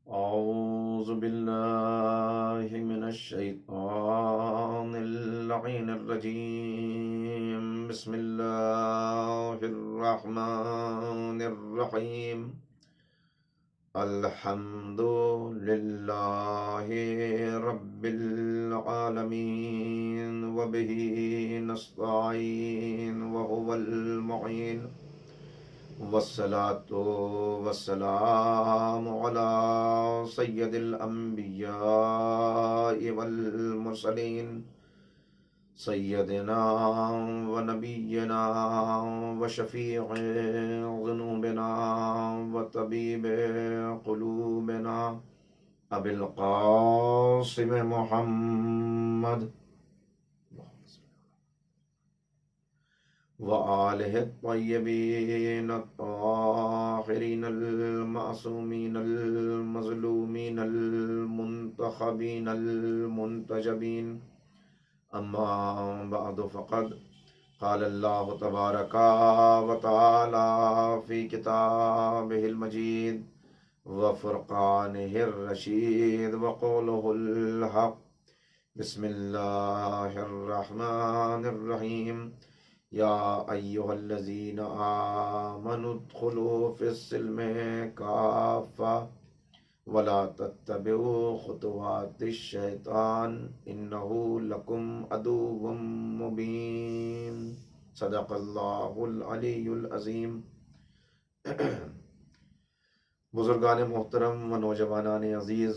أعوذ بالله من الشيطان اللعين الرجيم. بسم الله الرحمن الرحيم. الحمد لله رب العالمين وبه نستعين وهو المعين والصلاة والسلام على سيد الأنبياء والمرسلين سيدنا ونبينا وشفيع ذنوبنا وطبيب قلوبنا أبي القاسم محمد وآلہ الطیبین الطاہرین المعصومین المظلومین المنتخبین المنتجبین. اما بعد فقد قال اللہ تبارک و تعالی فی کتابہ المجید وفرقانہ الرشید وقولہ الحق. بسم اللہ الرحمن الرحیم. یا ایہا الذین آمنوا ادخلوا فی السلم کافہ ولا تتبعوا خطوات الشیطان انہ لکم عدو مبین. صدق اللہ العلی العظیم. بزرگان محترم و نوجوانان عزیز،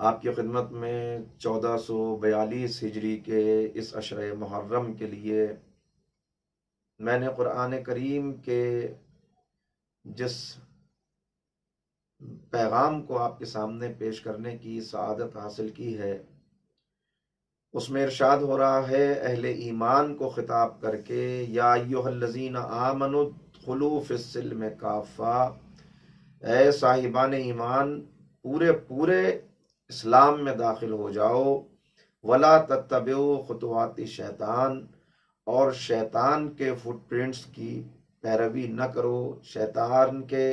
آپ کی خدمت میں 1442 ہجری کے اس عشرہ محرم کے لیے میں نے قرآن کریم کے جس پیغام کو آپ کے سامنے پیش کرنے کی سعادت حاصل کی ہے، اس میں ارشاد ہو رہا ہے اہل ایمان کو خطاب کر کے، یا ایھا الذین آمنوا ادخلوا فی السلم کافہ، اے صاحبان ایمان پورے اسلام میں داخل ہو جاؤ. ولا تتبعوا خطوات شیطان، اور شیطان کے فٹ پرنٹس کی پیروی نہ کرو، شیطان کے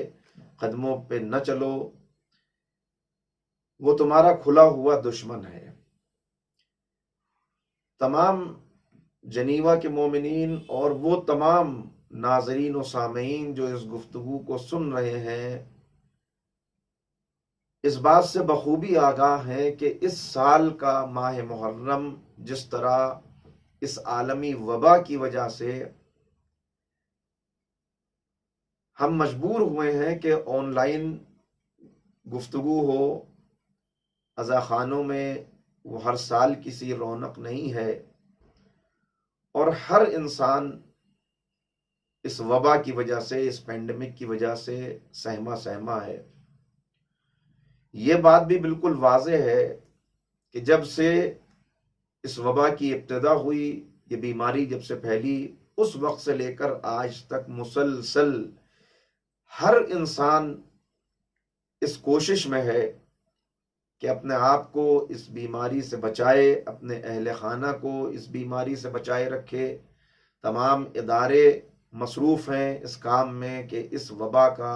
قدموں پہ نہ چلو، وہ تمہارا کھلا ہوا دشمن ہے. تمام جنیوا کے مومنین اور وہ تمام ناظرین و سامعین جو اس گفتگو کو سن رہے ہیں اس بات سے بخوبی آگاہ ہیں کہ اس سال کا ماہ محرم جس طرح اس عالمی وبا کی وجہ سے ہم مجبور ہوئے ہیں کہ آن لائن گفتگو ہو، عزاخانوں میں وہ ہر سال کی سی رونق نہیں ہے، اور ہر انسان اس وبا کی وجہ سے، اس پینڈیمک کی وجہ سے سہما ہے. یہ بات بھی بالکل واضح ہے کہ جب سے اس وبا کی ابتدا ہوئی، یہ بیماری جب سے پھیلی، اس وقت سے لے کر آج تک مسلسل ہر انسان اس کوشش میں ہے کہ اپنے آپ کو اس بیماری سے بچائے، اپنے اہل خانہ کو اس بیماری سے بچائے رکھے. تمام ادارے مصروف ہیں اس کام میں کہ اس وبا کا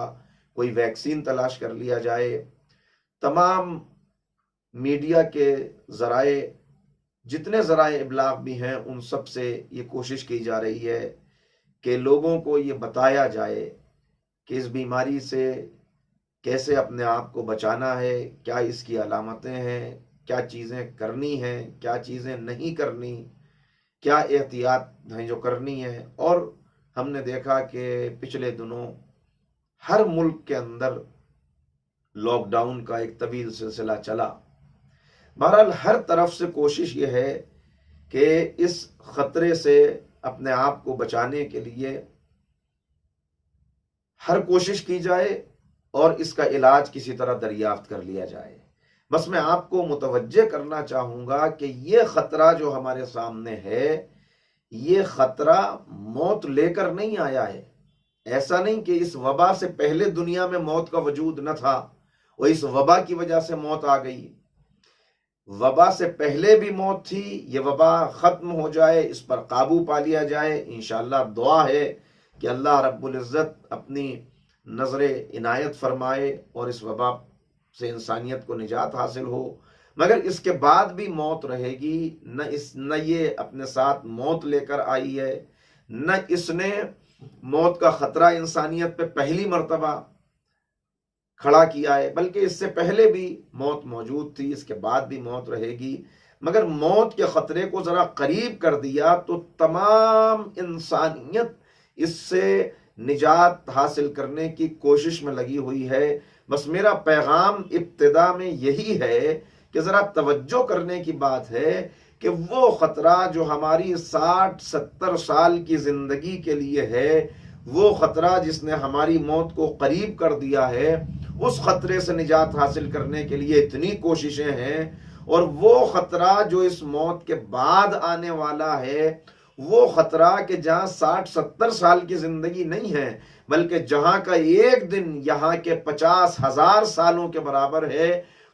کوئی ویکسین تلاش کر لیا جائے. تمام میڈیا کے ذرائع، جتنے ذرائع ابلاغ بھی ہیں، ان سب سے یہ کوشش کی جا رہی ہے کہ لوگوں کو یہ بتایا جائے کہ اس بیماری سے کیسے اپنے آپ کو بچانا ہے، کیا اس کی علامتیں ہیں، کیا چیزیں کرنی ہیں، کیا چیزیں نہیں کرنی، کیا احتیاط ہیں جو کرنی ہے. اور ہم نے دیکھا کہ پچھلے دنوں ہر ملک کے اندر لاک ڈاؤن کا ایک طویل سلسلہ چلا. بہرحال ہر طرف سے کوشش یہ ہے کہ اس خطرے سے اپنے آپ کو بچانے کے لیے ہر کوشش کی جائے اور اس کا علاج کسی طرح دریافت کر لیا جائے. بس میں آپ کو متوجہ کرنا چاہوں گا کہ یہ خطرہ جو ہمارے سامنے ہے، یہ خطرہ موت لے کر نہیں آیا ہے. ایسا نہیں کہ اس وبا سے پہلے دنیا میں موت کا وجود نہ تھا اور اس وبا کی وجہ سے موت آ گئی. وبا سے پہلے بھی موت تھی. یہ وبا ختم ہو جائے، اس پر قابو پا لیا جائے. انشاءاللہ دعا ہے کہ اللہ رب العزت اپنی نظر عنایت فرمائے اور اس وبا سے انسانیت کو نجات حاصل ہو۔ مگر اس کے بعد بھی موت رہے گی، نہ یہ اپنے ساتھ موت لے کر آئی ہے، نہ اس نے موت کا خطرہ انسانیت پہ پہلی مرتبہ کھڑا کیا ہے، بلکہ اس سے پہلے بھی موت موجود تھی، اس کے بعد بھی موت رہے گی۔ مگر موت کے خطرے کو ذرا قریب کر دیا تو تمام انسانیت اس سے نجات حاصل کرنے کی کوشش میں لگی ہوئی ہے۔ بس میرا پیغام ابتدا میں یہی ہے کہ ذرا توجہ کرنے کی بات ہے کہ وہ خطرہ جو ہماری 60-70 سال کی زندگی کے لیے ہے، وہ خطرہ جس نے ہماری موت کو قریب کر دیا ہے، اس خطرے سے نجات حاصل کرنے کے لیے اتنی کوششیں ہیں، اور وہ خطرہ جو اس موت کے بعد آنے والا ہے، وہ خطرہ کہ جہاں 60-70 سال کی زندگی نہیں ہے، بلکہ جہاں کا ایک دن یہاں کے 50,000 سالوں کے برابر ہے،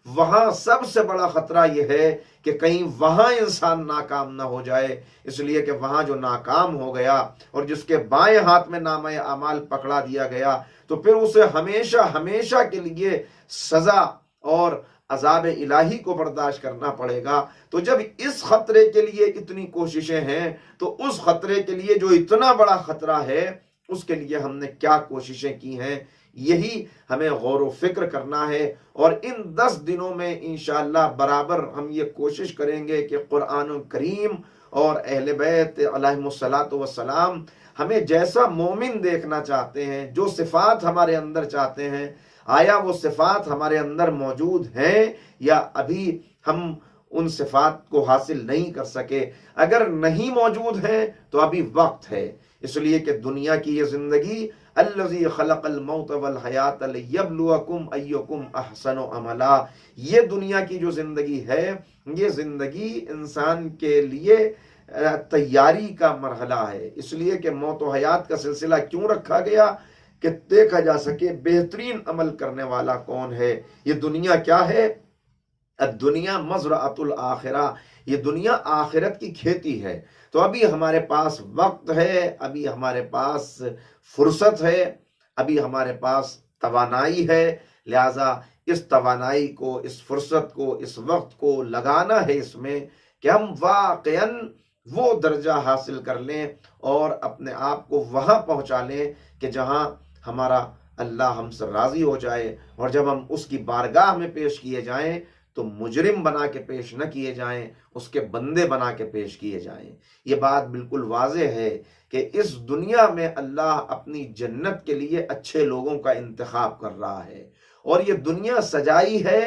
وہاں سب سے بڑا خطرہ یہ ہے کہ کہیں وہاں انسان ناکام نہ ہو جائے، اس لیے کہ وہاں جو ناکام ہو گیا اور جس کے بائیں ہاتھ میں نامہ اعمال پکڑا دیا گیا، تو پھر اسے ہمیشہ ہمیشہ کے لیے سزا اور عذاب الہی کو برداشت کرنا پڑے گا۔ تو جب اس خطرے کے لیے اتنی کوششیں ہیں، تو اس خطرے کے لیے جو اتنا بڑا خطرہ ہے، اس کے لیے ہم نے کیا کوششیں کی ہیں، یہی ہمیں غور و فکر کرنا ہے۔ اور ان 10 دنوں میں انشاءاللہ برابر ہم یہ کوشش کریں گے کہ قرآن کریم اور اہل بیت علیہم الصلاۃ والسلام ہمیں جیسا مومن دیکھنا چاہتے ہیں، جو صفات ہمارے اندر چاہتے ہیں، آیا وہ صفات ہمارے اندر موجود ہیں یا ابھی ہم ان صفات کو حاصل نہیں کر سکے۔ اگر نہیں موجود ہیں تو ابھی وقت ہے، اس لیے کہ دنیا کی یہ زندگی الذی خلق الموت والحیات لیبلوکم ایکم احسن عملا، یہ دنیا کی جو زندگی ہے، یہ زندگی انسان کے لیے تیاری کا مرحلہ ہے، اس لیے کہ موت و حیات کا سلسلہ کیوں رکھا گیا کہ دیکھا جا سکے بہترین عمل کرنے والا کون ہے۔ یہ دنیا کیا ہے؟ الدنیا مزرعۃ الآخرہ، یہ دنیا آخرت کی کھیتی ہے۔ تو ابھی ہمارے پاس وقت ہے، ابھی ہمارے پاس فرصت ہے، ابھی ہمارے پاس توانائی ہے، لہذا اس توانائی کو، اس فرصت کو، اس وقت کو لگانا ہے اس میں کہ ہم واقعاً وہ درجہ حاصل کر لیں اور اپنے آپ کو وہاں پہنچا لیں کہ جہاں ہمارا اللہ ہم سے راضی ہو جائے، اور جب ہم اس کی بارگاہ میں پیش کیے جائیں تو مجرم بنا کے پیش نہ کیے جائیں، اس کے بندے بنا کے پیش کیے جائیں۔ یہ بات بالکل واضح ہے کہ اس دنیا میں اللہ اپنی جنت کے لیے اچھے لوگوں کا انتخاب کر رہا ہے، اور یہ دنیا سجائی ہے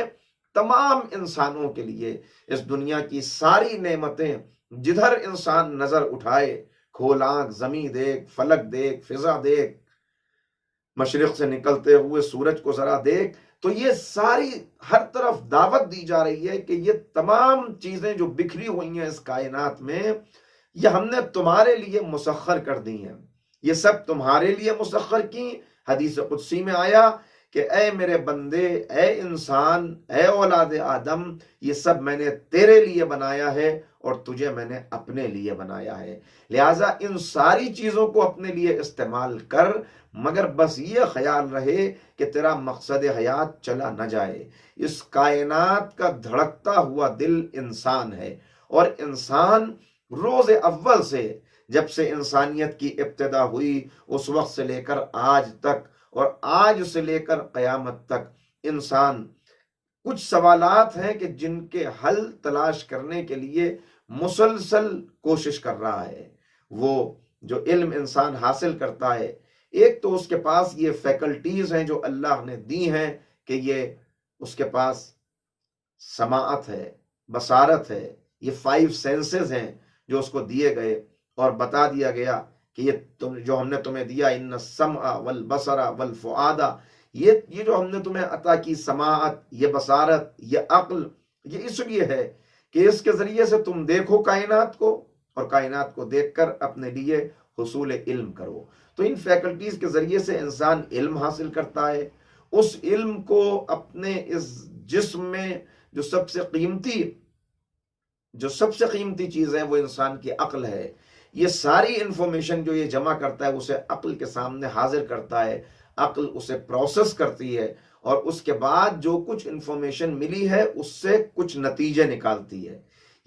تمام انسانوں کے لیے۔ اس دنیا کی ساری نعمتیں جدھر انسان نظر اٹھائے، کھول آنکھ، زمین دیکھ، فلک دیکھ، فضا دیکھ، مشرق سے نکلتے ہوئے سورج کو ذرا دیکھ، تو یہ ساری ہر طرف دعوت دی جا رہی ہے کہ یہ تمام چیزیں جو بکھری ہوئی ہیں اس کائنات میں، یہ ہم نے تمہارے لیے مسخر کر دی ہیں، یہ سب تمہارے لیے مسخر کی۔ حدیث قدسی میں آیا کہ اے میرے بندے، اے انسان، اے اولاد آدم، یہ سب میں نے تیرے لیے بنایا ہے اور تجھے میں نے اپنے لیے بنایا ہے، لہٰذا ان ساری چیزوں کو اپنے لیے استعمال کر، مگر بس یہ خیال رہے کہ تیرا مقصد حیات چلا نہ جائے۔ اس کائنات کا دھڑکتا ہوا دل انسان ہے، اور انسان روز اول سے، جب سے انسانیت کی ابتدا ہوئی اس وقت سے لے کر آج تک، اور آج سے لے کر قیامت تک، انسان کچھ سوالات ہیں کہ جن کے حل تلاش کرنے کے لیے مسلسل کوشش کر رہا ہے۔ وہ جو علم انسان حاصل کرتا ہے، ایک تو اس کے پاس یہ فیکلٹیز ہیں جو اللہ نے دی ہیں کہ یہ اس کے پاس سماعت ہے، بصارت ہے، یہ 5 سینسز ہیں جو اس کو دیے گئے، اور بتا دیا گیا کہ یہ جو ہم نے تمہیں دیا، ان السمع والبصر والفؤاد، یہ جو ہم نے تمہیں عطا کی سماعت، یہ بصارت، یہ عقل، یہ اس لیے ہے کہ اس کے ذریعے سے تم دیکھو کائنات کو، اور کائنات کو دیکھ کر اپنے لیے حصول علم کرو۔ تو ان فیکلٹیز کے ذریعے سے انسان علم حاصل کرتا ہے، اس علم کو اپنے اس جسم میں جو سب سے قیمتی چیز ہے وہ انسان کی عقل ہے، یہ ساری انفارمیشن جو یہ جمع کرتا ہے اسے عقل کے سامنے حاضر کرتا ہے۔ عقل اسے پروسیس کرتی ہے اور اس کے بعد جو کچھ انفارمیشن ملی ہے اس سے کچھ نتیجے نکالتی ہے.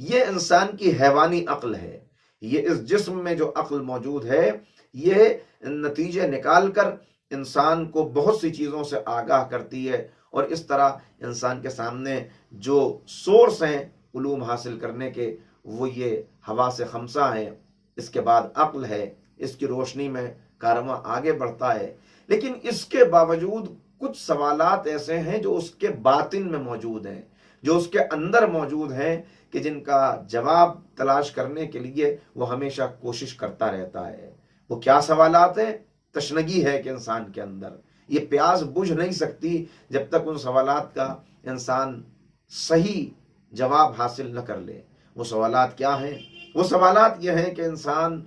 یہ انسان کی حیوانی عقل ہے. یہ اس جسم میں جو عقل موجود ہے یہ نتیجے نکال کر انسان کو بہت سی چیزوں سے آگاہ کرتی ہے، اور اس طرح انسان کے سامنے جو سورس ہیں علوم حاصل کرنے کے وہ یہ حواس خمسہ ہیں. اس کے بعد عقل ہے، اس کی روشنی میں کارواں آگے بڑھتا ہے. لیکن اس کے باوجود کچھ سوالات ایسے ہیں جو اس کے باطن میں موجود ہیں، جو اس کے اندر موجود ہیں، کہ جن کا جواب تلاش کرنے کے لیے وہ ہمیشہ کوشش کرتا رہتا ہے. وہ کیا سوالات ہیں؟ تشنگی ہے کہ انسان کے اندر یہ پیاس بجھ نہیں سکتی جب تک ان سوالات کا انسان صحیح جواب حاصل نہ کر لے. وہ سوالات کیا ہیں؟ وہ سوالات یہ ہیں کہ انسان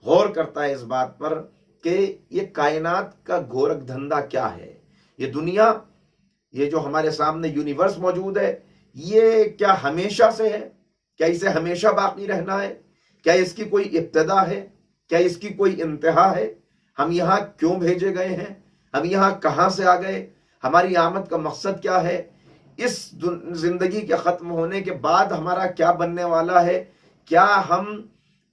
غور کرتا ہے اس بات پر کہ یہ کائنات کا گورکھ دھندا کیا ہے. یہ دنیا، یہ جو ہمارے سامنے یونیورس موجود ہے، یہ کیا ہمیشہ سے ہے؟ کیا اسے ہمیشہ باقی رہنا ہے؟ کیا اس کی کوئی ابتدا ہے؟ کیا اس کی کوئی انتہا ہے؟ ہم یہاں کیوں بھیجے گئے ہیں؟ ہم یہاں کہاں سے آ گئے؟ ہماری آمد کا مقصد کیا ہے؟ اس زندگی کے ختم ہونے کے بعد ہمارا کیا بننے والا ہے؟ کیا ہم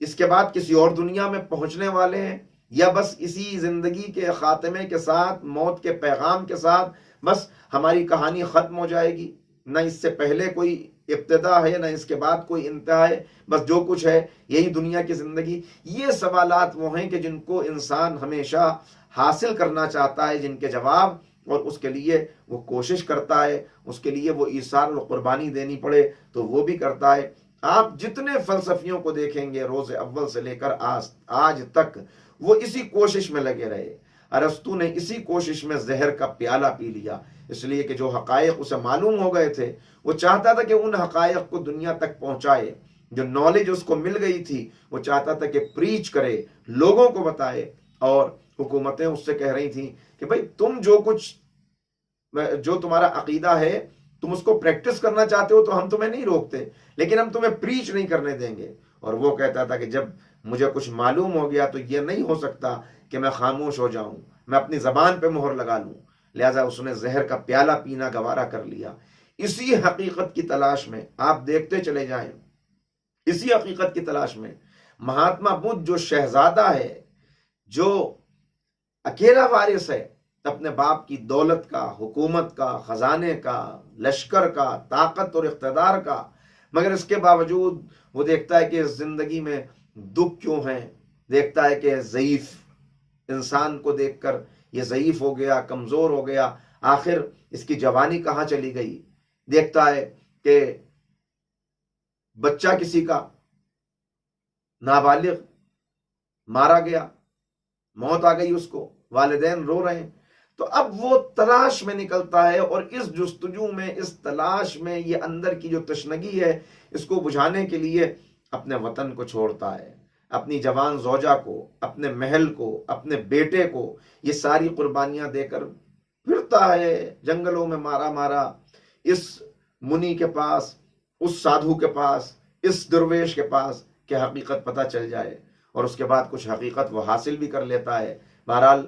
اس کے بعد کسی اور دنیا میں پہنچنے والے ہیں، یا بس اسی زندگی کے خاتمے کے ساتھ، موت کے پیغام کے ساتھ بس ہماری کہانی ختم ہو جائے گی؟ نہ اس سے پہلے کوئی ابتدا ہے، نہ اس کے بعد کوئی انتہا ہے، بس جو کچھ ہے یہی دنیا کی زندگی. یہ سوالات وہ ہیں کہ جن کو انسان ہمیشہ حاصل کرنا چاہتا ہے، جن کے جواب، اور اس کے لیے وہ کوشش کرتا ہے. اس کے لیے وہ ایثار اور قربانی دینی پڑے تو وہ بھی کرتا ہے. آپ جتنے فلسفیوں کو دیکھیں گے روز اول سے لے کر آج تک وہ اسی کوشش میں لگے رہے. ارسطو نے اسی کوشش میں زہر کا پیالہ پی لیا، اس لیے کہ جو حقائق اسے معلوم ہو گئے تھے وہ چاہتا تھا کہ ان حقائق کو دنیا تک پہنچائے. جو نالج اس کو مل گئی تھی وہ چاہتا تھا کہ پریچ کرے، لوگوں کو بتائے. اور حکومتیں اس سے کہہ رہی تھیں کہ بھئی تم جو تمہارا عقیدہ ہے تم اس کو پریکٹس کرنا چاہتے ہو تو ہم تمہیں نہیں روکتے، لیکن ہم تمہیں پریچ نہیں کرنے دیں گے. اور وہ کہتا تھا کہ جب مجھے کچھ معلوم ہو گیا تو یہ نہیں ہو سکتا کہ میں خاموش ہو جاؤں، میں اپنی زبان پہ مہر لگا لوں. لہٰذا اس نے زہر کا پیالہ پینا گوارا کر لیا. اسی حقیقت کی تلاش میں آپ دیکھتے چلے جائیں، اسی حقیقت کی تلاش میں مہاتما بدھ جو شہزادہ ہے، جو اکیلا وارث ہے اپنے باپ کی دولت کا، حکومت کا، خزانے کا، لشکر کا، طاقت اور اقتدار کا، مگر اس کے باوجود وہ دیکھتا ہے کہ اس زندگی میں دکھ کیوں ہیں. دیکھتا ہے کہ ضعیف انسان کو دیکھ کر یہ ضعیف ہو گیا، کمزور ہو گیا، آخر اس کی جوانی کہاں چلی گئی. دیکھتا ہے کہ بچہ کسی کا نابالغ مارا گیا، موت آ گئی اس کو، والدین رو رہے ہیں. تو اب وہ تلاش میں نکلتا ہے، اور اس جستجو میں، اس تلاش میں، یہ اندر کی جو تشنگی ہے اس کو بجھانے کے لیے اپنے وطن کو چھوڑتا ہے، اپنی جوان زوجہ کو، اپنے محل کو، اپنے بیٹے کو، یہ ساری قربانیاں دے کر پھرتا ہے جنگلوں میں مارا مارا، اس منی کے پاس، اس سادھو کے پاس، اس درویش کے پاس، کہ حقیقت پتہ چل جائے. اور اس کے بعد کچھ حقیقت وہ حاصل بھی کر لیتا ہے. بہرحال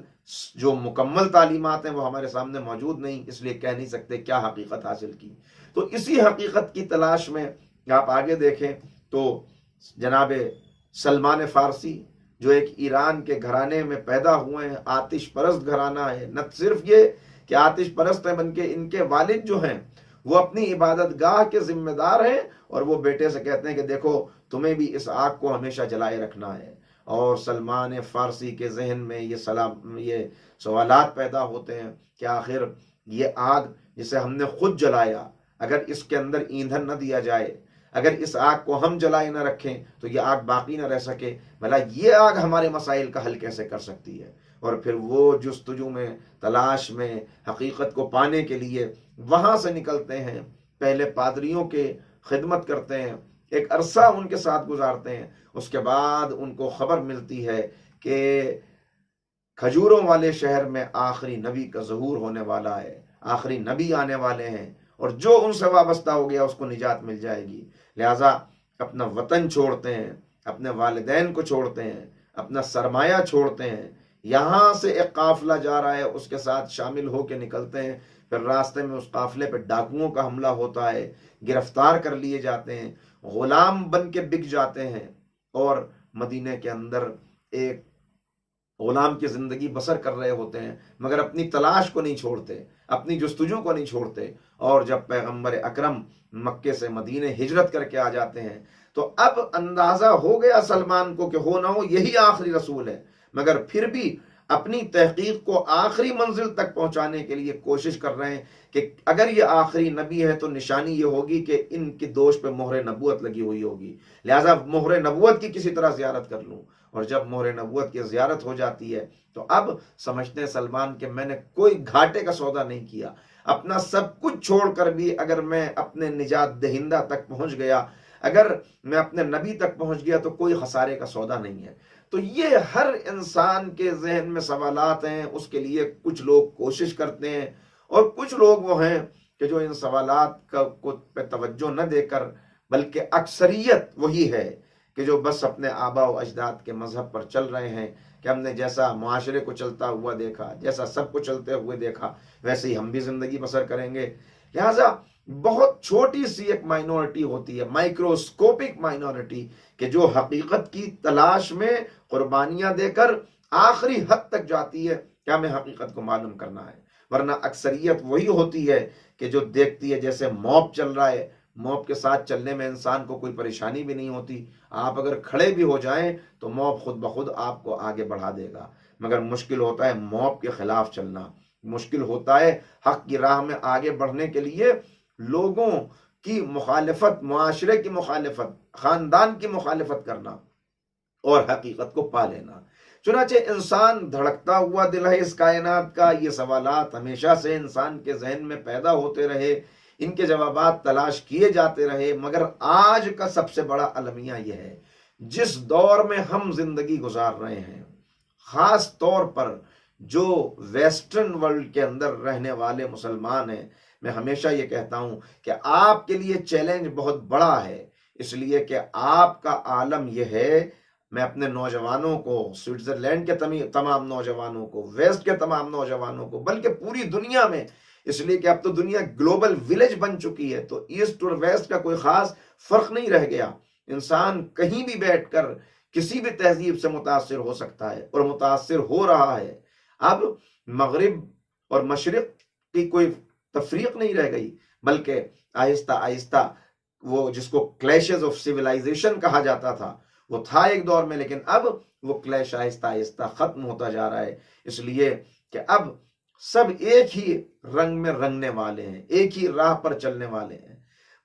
جو مکمل تعلیمات ہیں وہ ہمارے سامنے موجود نہیں، اس لیے کہہ نہیں سکتے کیا حقیقت حاصل کی. تو اسی حقیقت کی تلاش میں آپ آگے دیکھیں تو جناب سلمان فارسی جو ایک ایران کے گھرانے میں پیدا ہوئے ہیں، آتش پرست گھرانہ ہے. نہ صرف یہ کہ آتش پرست ہیں بلکہ ان کے والد جو ہیں وہ اپنی عبادت گاہ کے ذمہ دار ہیں، اور وہ بیٹے سے کہتے ہیں کہ دیکھو تمہیں بھی اس آگ کو ہمیشہ جلائے رکھنا ہے. اور سلمان فارسی کے ذہن میں یہ سوالات پیدا ہوتے ہیں کہ آخر یہ آگ جسے ہم نے خود جلایا، اگر اس کے اندر ایندھن نہ دیا جائے، اگر اس آگ کو ہم جلائے نہ رکھیں تو یہ آگ باقی نہ رہ سکے، بھلا یہ آگ ہمارے مسائل کا حل کیسے کر سکتی ہے. اور پھر وہ جستجو میں، تلاش میں، حقیقت کو پانے کے لیے وہاں سے نکلتے ہیں. پہلے پادریوں کے خدمت کرتے ہیں، ایک عرصہ ان کے ساتھ گزارتے ہیں. اس کے بعد ان کو خبر ملتی ہے کہ کھجوروں والے شہر میں آخری نبی کا ظہور ہونے والا ہے، آخری نبی آنے والے ہیں، اور جو ان سے وابستہ ہو گیا اس کو نجات مل جائے گی. لہٰذا اپنا وطن چھوڑتے ہیں، اپنے والدین کو چھوڑتے ہیں، اپنا سرمایہ چھوڑتے ہیں. یہاں سے ایک قافلہ جا رہا ہے، اس کے ساتھ شامل ہو کے نکلتے ہیں، پھر راستے میں اس قافلے پہ ڈاکوؤں کا حملہ ہوتا ہے، گرفتار کر لیے جاتے ہیں، غلام بن کے بک جاتے ہیں، اور مدینہ کے اندر ایک غلام کی زندگی بسر کر رہے ہوتے ہیں، مگر اپنی تلاش کو نہیں چھوڑتے، اپنی جستجو کو نہیں چھوڑتے۔ اور جب پیغمبر اکرم مکے سے مدینہ ہجرت کر کے آ جاتے ہیں تو اب اندازہ ہو گیا سلمان کو کہ ہو نہ ہو یہی آخری رسول ہے، مگر پھر بھی اپنی تحقیق کو آخری منزل تک پہنچانے کے لیے کوشش کر رہے ہیں کہ اگر یہ آخری نبی ہے تو نشانی یہ ہوگی کہ ان کی دوش پہ مہر نبوت لگی ہوئی ہوگی، لہٰذا مہر نبوت کی کسی طرح زیارت کر لوں۔ اور جب مہر نبوت کی زیارت ہو جاتی ہے تو اب سمجھتے ہیں سلمان کہ میں نے کوئی گھاٹے کا سودا نہیں کیا، اپنا سب کچھ چھوڑ کر بھی اگر میں اپنے نجات دہندہ تک پہنچ گیا، اگر میں اپنے نبی تک پہنچ گیا تو کوئی خسارے کا سودا نہیں ہے۔ تو یہ ہر انسان کے ذہن میں سوالات ہیں، اس کے لیے کچھ لوگ کوشش کرتے ہیں اور کچھ لوگ وہ ہیں کہ جو ان سوالات کو پہ توجہ نہ دے کر، بلکہ اکثریت وہی ہے کہ جو بس اپنے آبا و اجداد کے مذہب پر چل رہے ہیں کہ ہم نے جیسا معاشرے کو چلتا ہوا دیکھا، جیسا سب کو چلتے ہوئے دیکھا، ویسے ہی ہم بھی زندگی بسر کریں گے۔ لہٰذا بہت چھوٹی سی ایک مائنورٹی ہوتی ہے، مائکروسکوپک مائنورٹی، کہ جو حقیقت کی تلاش میں قربانیاں دے کر آخری حد تک جاتی ہے کہ ہمیں حقیقت کو معلوم کرنا ہے، ورنہ اکثریت وہی ہوتی ہے کہ جو دیکھتی ہے جیسے موب چل رہا ہے، موب کے ساتھ چلنے میں انسان کو کوئی پریشانی بھی نہیں ہوتی، آپ اگر کھڑے بھی ہو جائیں تو موب خود بخود آپ کو آگے بڑھا دے گا، مگر مشکل ہوتا ہے موب کے خلاف چلنا، مشکل ہوتا ہے حق کی راہ میں آگے بڑھنے کے لیے لوگوں کی مخالفت، معاشرے کی مخالفت، خاندان کی مخالفت کرنا اور حقیقت کو پا لینا۔ چنانچہ انسان دھڑکتا ہوا دل ہے اس کائنات کا، یہ سوالات ہمیشہ سے انسان کے ذہن میں پیدا ہوتے رہے، ان کے جوابات تلاش کیے جاتے رہے، مگر آج کا سب سے بڑا المیہ یہ ہے، جس دور میں ہم زندگی گزار رہے ہیں، خاص طور پر جو ویسٹرن ورلڈ کے اندر رہنے والے مسلمان ہیں، میں ہمیشہ یہ کہتا ہوں کہ آپ کے لیے چیلنج بہت بڑا ہے، اس لیے کہ آپ کا عالم یہ ہے۔ میں اپنے نوجوانوں کو، سوئٹزرلینڈ کے تمام نوجوانوں کو، ویسٹ کے تمام نوجوانوں کو، بلکہ پوری دنیا میں، اس لیے کہ اب تو دنیا گلوبل ولیج بن چکی ہے، تو ایسٹ اور ویسٹ کا کوئی خاص فرق نہیں رہ گیا، انسان کہیں بھی بیٹھ کر کسی بھی تہذیب سے متاثر ہو سکتا ہے اور متاثر ہو رہا ہے۔ اب مغرب اور مشرق کی کوئی تفریق نہیں رہ گئی، بلکہ آہستہ آہستہ وہ جس کو کلیشز آف سیولائزیشن کہا جاتا تھا وہ تھا ایک دور میں، لیکن اب وہ کلیش آہستہ آہستہ ختم ہوتا جا رہا ہے، اس لیے کہ اب سب ایک ہی رنگ میں رنگنے والے ہیں، ایک ہی راہ پر چلنے والے ہیں۔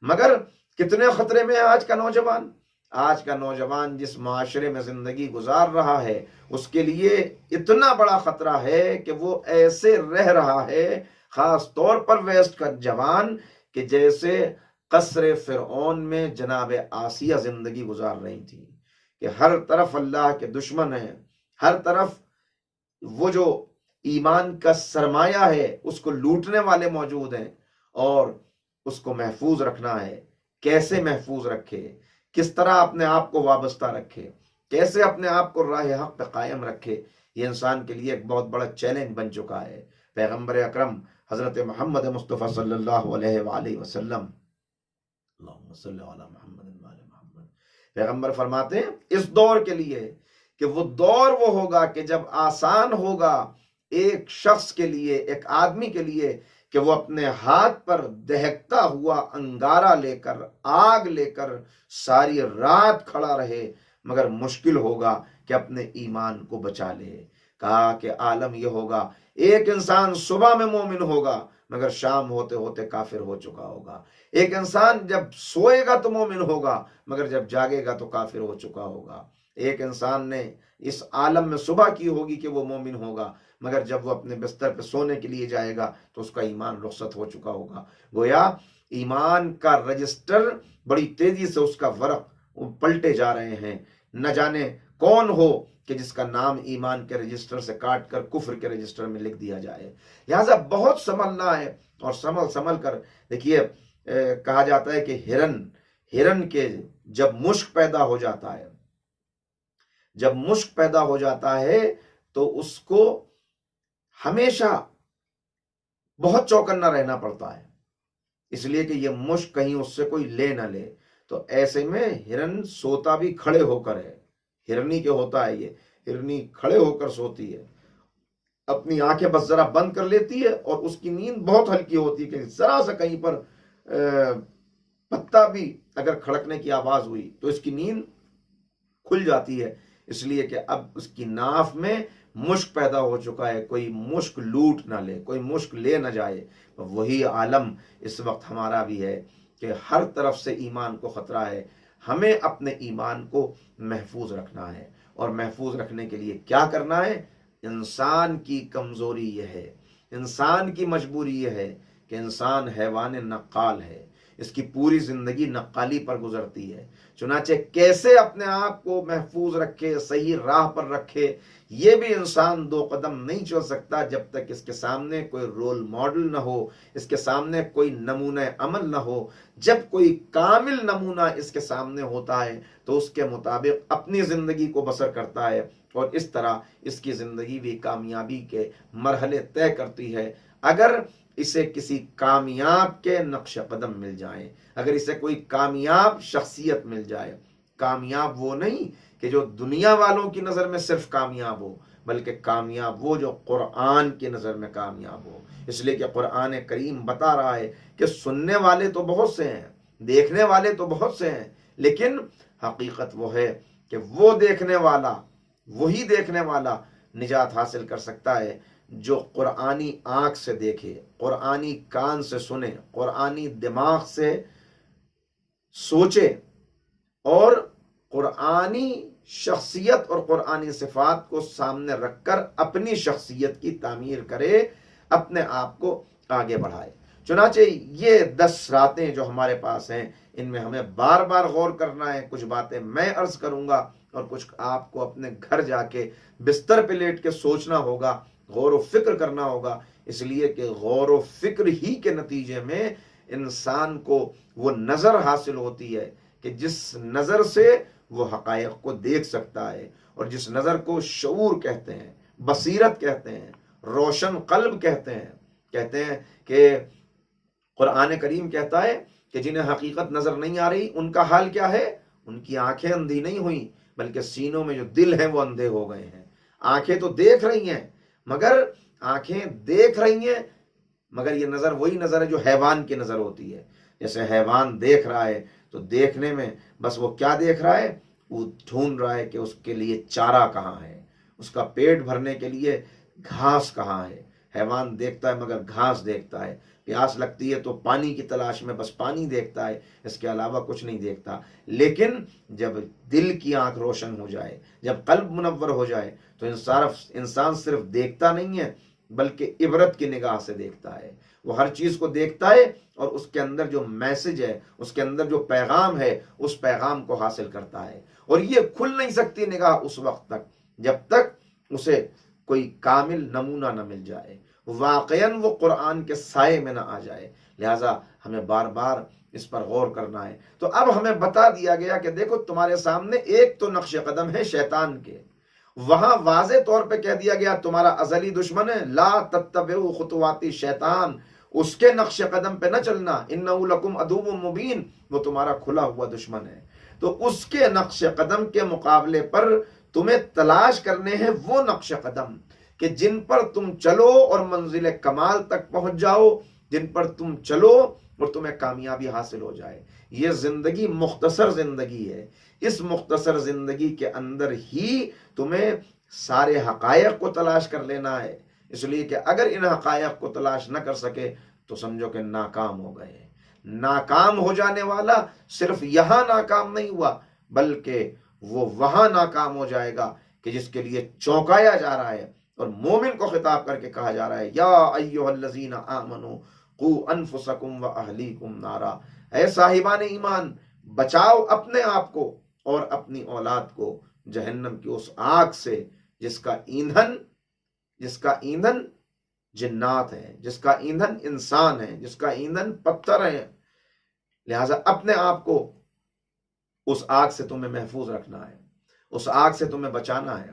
مگر کتنے خطرے میں ہے آج کا نوجوان؟ آج کا نوجوان جس معاشرے میں زندگی گزار رہا ہے اس کے لیے اتنا بڑا خطرہ ہے کہ وہ ایسے رہ رہا ہے، خاص طور پر ویسٹ کا جوان، کہ جیسے قصر فرعون میں جناب آسیہ زندگی گزار رہی تھی، کہ ہر طرف اللہ کے دشمن ہیں، ہر طرف وہ جو ایمان کا سرمایہ ہے اس کو لوٹنے والے موجود ہیں، اور اس کو محفوظ رکھنا ہے۔ کیسے محفوظ رکھے، کس طرح اپنے آپ کو وابستہ رکھے، کیسے اپنے آپ کو راہ حق پہ قائم رکھے، یہ انسان کے لیے ایک بہت بڑا چیلنج بن چکا ہے۔ پیغمبر اکرم حضرت محمد مصطفیٰ صلی اللہ علیہ وآلہ وسلم، اللہم صلی علی محمد وآلہ محمد، پیغمبر فرماتے ہیں اس دور کے لیے کہ وہ دور وہ ہوگا کہ جب آسان ہوگا ایک شخص کے لیے، ایک آدمی کے لیے، کہ وہ اپنے ہاتھ پر دہکتا ہوا انگارہ لے کر، آگ لے کر ساری رات کھڑا رہے، مگر مشکل ہوگا کہ اپنے ایمان کو بچا لے۔ کہا کہ عالم یہ ہوگا، ایک انسان صبح میں مومن ہوگا مگر شام ہوتے ہوتے کافر ہو چکا ہوگا، ایک انسان جب سوئے گا تو مومن ہوگا مگر جب جاگے گا تو کافر ہو چکا ہوگا، ایک انسان نے اس عالم میں صبح کی ہوگی کہ وہ مومن ہوگا مگر جب وہ اپنے بستر پہ سونے کے لیے جائے گا تو اس کا ایمان رخصت ہو چکا ہوگا۔ گویا ایمان کا رجسٹر بڑی تیزی سے اس کا ورق پلٹے جا رہے ہیں، نہ جانے کون ہو کہ جس کا نام ایمان کے رجسٹر سے کاٹ کر کفر کے رجسٹر میں لکھ دیا جائے۔ لہذا بہت سنبھلنا ہے، اور سنبھل کر دیکھیے، کہا جاتا ہے کہ ہرن کے جب مشک پیدا ہو جاتا ہے، جب مشک پیدا ہو جاتا ہے تو اس کو ہمیشہ بہت چوکنا رہنا پڑتا ہے، اس لیے کہ یہ مشک کہیں اس سے کوئی لے نہ لے۔ تو ایسے میں ہرن سوتا بھی کھڑے ہو کر ہے، ہرنی کے ہوتا ہے، یہ ہرنی کھڑے ہو کر سوتی ہے، اپنی آنکھیں بس ذرا بند کر لیتی ہے اور اس کی نیند بہت ہلکی ہوتی ہے کہ ذرا سا کہیں پر پتا بھی اگر کھڑکنے کی آواز ہوئی تو اس کی نیند کھل جاتی ہے، اس لیے کہ اب اس کی ناف میں مشک پیدا ہو چکا ہے، کوئی مشک لوٹ نہ لے، کوئی مشک لے نہ جائے۔ وہی عالم اس وقت ہمارا بھی ہے کہ ہر طرف سے ایمان کو خطرہ ہے، ہمیں اپنے ایمان کو محفوظ رکھنا ہے، اور محفوظ رکھنے کے لیے کیا کرنا ہے؟ انسان کی کمزوری یہ ہے، انسان کی مجبوری یہ ہے کہ انسان حیوان نقال ہے، اس کی پوری زندگی نقالی پر گزرتی ہے۔ چنانچہ کیسے اپنے آپ کو محفوظ رکھے، صحیح راہ پر رکھے، یہ بھی انسان دو قدم نہیں چل سکتا جب تک اس کے سامنے کوئی رول ماڈل نہ ہو، اس کے سامنے کوئی نمونہ عمل نہ ہو۔ جب کوئی کامل نمونہ اس کے سامنے ہوتا ہے تو اس کے مطابق اپنی زندگی کو بسر کرتا ہے، اور اس طرح اس کی زندگی بھی کامیابی کے مرحلے طے کرتی ہے۔ اگر اسے کسی کامیاب کے نقش قدم مل جائیں، اگر اسے کوئی کامیاب شخصیت مل جائے، کامیاب وہ نہیں کہ جو دنیا والوں کی نظر میں صرف کامیاب ہو، بلکہ کامیاب وہ جو قرآن کی نظر میں کامیاب ہو۔ اس لیے کہ قرآن کریم بتا رہا ہے کہ سننے والے تو بہت سے ہیں، دیکھنے والے تو بہت سے ہیں، لیکن حقیقت وہ ہے کہ وہ دیکھنے والا، وہی دیکھنے والا نجات حاصل کر سکتا ہے جو قرآنی آنکھ سے دیکھے، قرآنی کان سے سنے، قرآنی دماغ سے سوچے، اور قرآنی شخصیت اور قرآنی صفات کو سامنے رکھ کر اپنی شخصیت کی تعمیر کرے، اپنے آپ کو آگے بڑھائے۔ چنانچہ یہ 10 راتیں جو ہمارے پاس ہیں، ان میں ہمیں بار بار غور کرنا ہے۔ کچھ باتیں میں عرض کروں گا اور کچھ آپ کو اپنے گھر جا کے بستر پہ لیٹ کے سوچنا ہوگا، غور و فکر کرنا ہوگا، اس لیے کہ غور و فکر ہی کے نتیجے میں انسان کو وہ نظر حاصل ہوتی ہے کہ جس نظر سے وہ حقائق کو دیکھ سکتا ہے، اور جس نظر کو شعور کہتے ہیں، بصیرت کہتے ہیں، روشن قلب کہتے ہیں۔ کہتے ہیں کہ قرآن کریم کہتا ہے کہ جنہیں حقیقت نظر نہیں آ رہی ان کا حال کیا ہے؟ ان کی آنکھیں اندھی نہیں ہوئیں، بلکہ سینوں میں جو دل ہیں وہ اندھے ہو گئے ہیں۔ آنکھیں تو دیکھ رہی ہیں، مگر آنکھیں دیکھ رہی ہیں، مگر یہ نظر وہی نظر ہے جو حیوان کی نظر ہوتی ہے۔ جیسے حیوان دیکھ رہا ہے تو دیکھنے میں بس وہ کیا دیکھ رہا ہے؟ وہ ڈھونڈ رہا ہے کہ اس کے لیے چارہ کہاں ہے، اس کا پیٹ بھرنے کے لیے گھاس کہاں ہے۔ حیوان دیکھتا ہے مگر گھاس دیکھتا ہے، پیاس لگتی ہے تو پانی کی تلاش میں بس پانی دیکھتا ہے، اس کے علاوہ کچھ نہیں دیکھتا۔ لیکن جب دل کی آنکھ روشن ہو جائے، جب قلب منور ہو جائے تو انسان صرف دیکھتا نہیں ہے بلکہ عبرت کی نگاہ سے دیکھتا ہے۔ وہ ہر چیز کو دیکھتا ہے اور اس کے اندر جو میسج ہے، اس کے اندر جو پیغام ہے، اس پیغام کو حاصل کرتا ہے۔ اور یہ کھل نہیں سکتی نگاہ اس وقت تک جب تک اسے کوئی کامل نمونہ نہ مل جائے، واقعاً وہ قرآن کے سائے میں نہ آ جائے۔ لہٰذا ہمیں بار بار اس پر غور کرنا ہے۔ تو اب ہمیں بتا دیا گیا کہ دیکھو تمہارے سامنے ایک تو نقش قدم ہے شیطان کے، وہاں واضح طور پہ کہہ دیا گیا تمہارا ازلی دشمن ہے، لا تتبعوا خطوات شیطان، اس کے نقش قدم پہ نہ چلنا، انہ لکم عدو مبین، وہ تمہارا کھلا ہوا دشمن ہے۔ تو اس کے نقش قدم کے مقابلے پر تمہیں تلاش کرنے ہیں وہ نقش قدم کہ جن پر تم چلو اور منزل کمال تک پہنچ جاؤ، جن پر تم چلو اور تمہیں کامیابی حاصل ہو جائے۔ یہ زندگی مختصر زندگی ہے، اس مختصر زندگی کے اندر ہی تمہیں سارے حقائق کو تلاش کر لینا ہے۔ اس لیے کہ اگر ان حقائق کو تلاش نہ کر سکے تو سمجھو کہ ناکام ہو گئے۔ ناکام ہو جانے والا صرف یہاں ناکام نہیں ہوا بلکہ وہ وہاں ناکام ہو جائے گا کہ جس کے لیے چونکایا جا رہا ہے، اور مومن کو خطاب کر کے کہا جا رہا ہے یا ایھا الذین آمنوا قوا انفسکم واہلیکم نارا، اے صاحبان ایمان بچاؤ اپنے آپ کو اور اپنی اولاد کو جہنم کی اس آگ سے جس کا ایندھن جنات ہیں، جس کا ایندھن انسان ہے، جس کا ایندھن پتھر ہیں۔ لہٰذا اپنے آپ کو اس آگ سے تمہیں محفوظ رکھنا ہے، اس آگ سے تمہیں بچانا ہے۔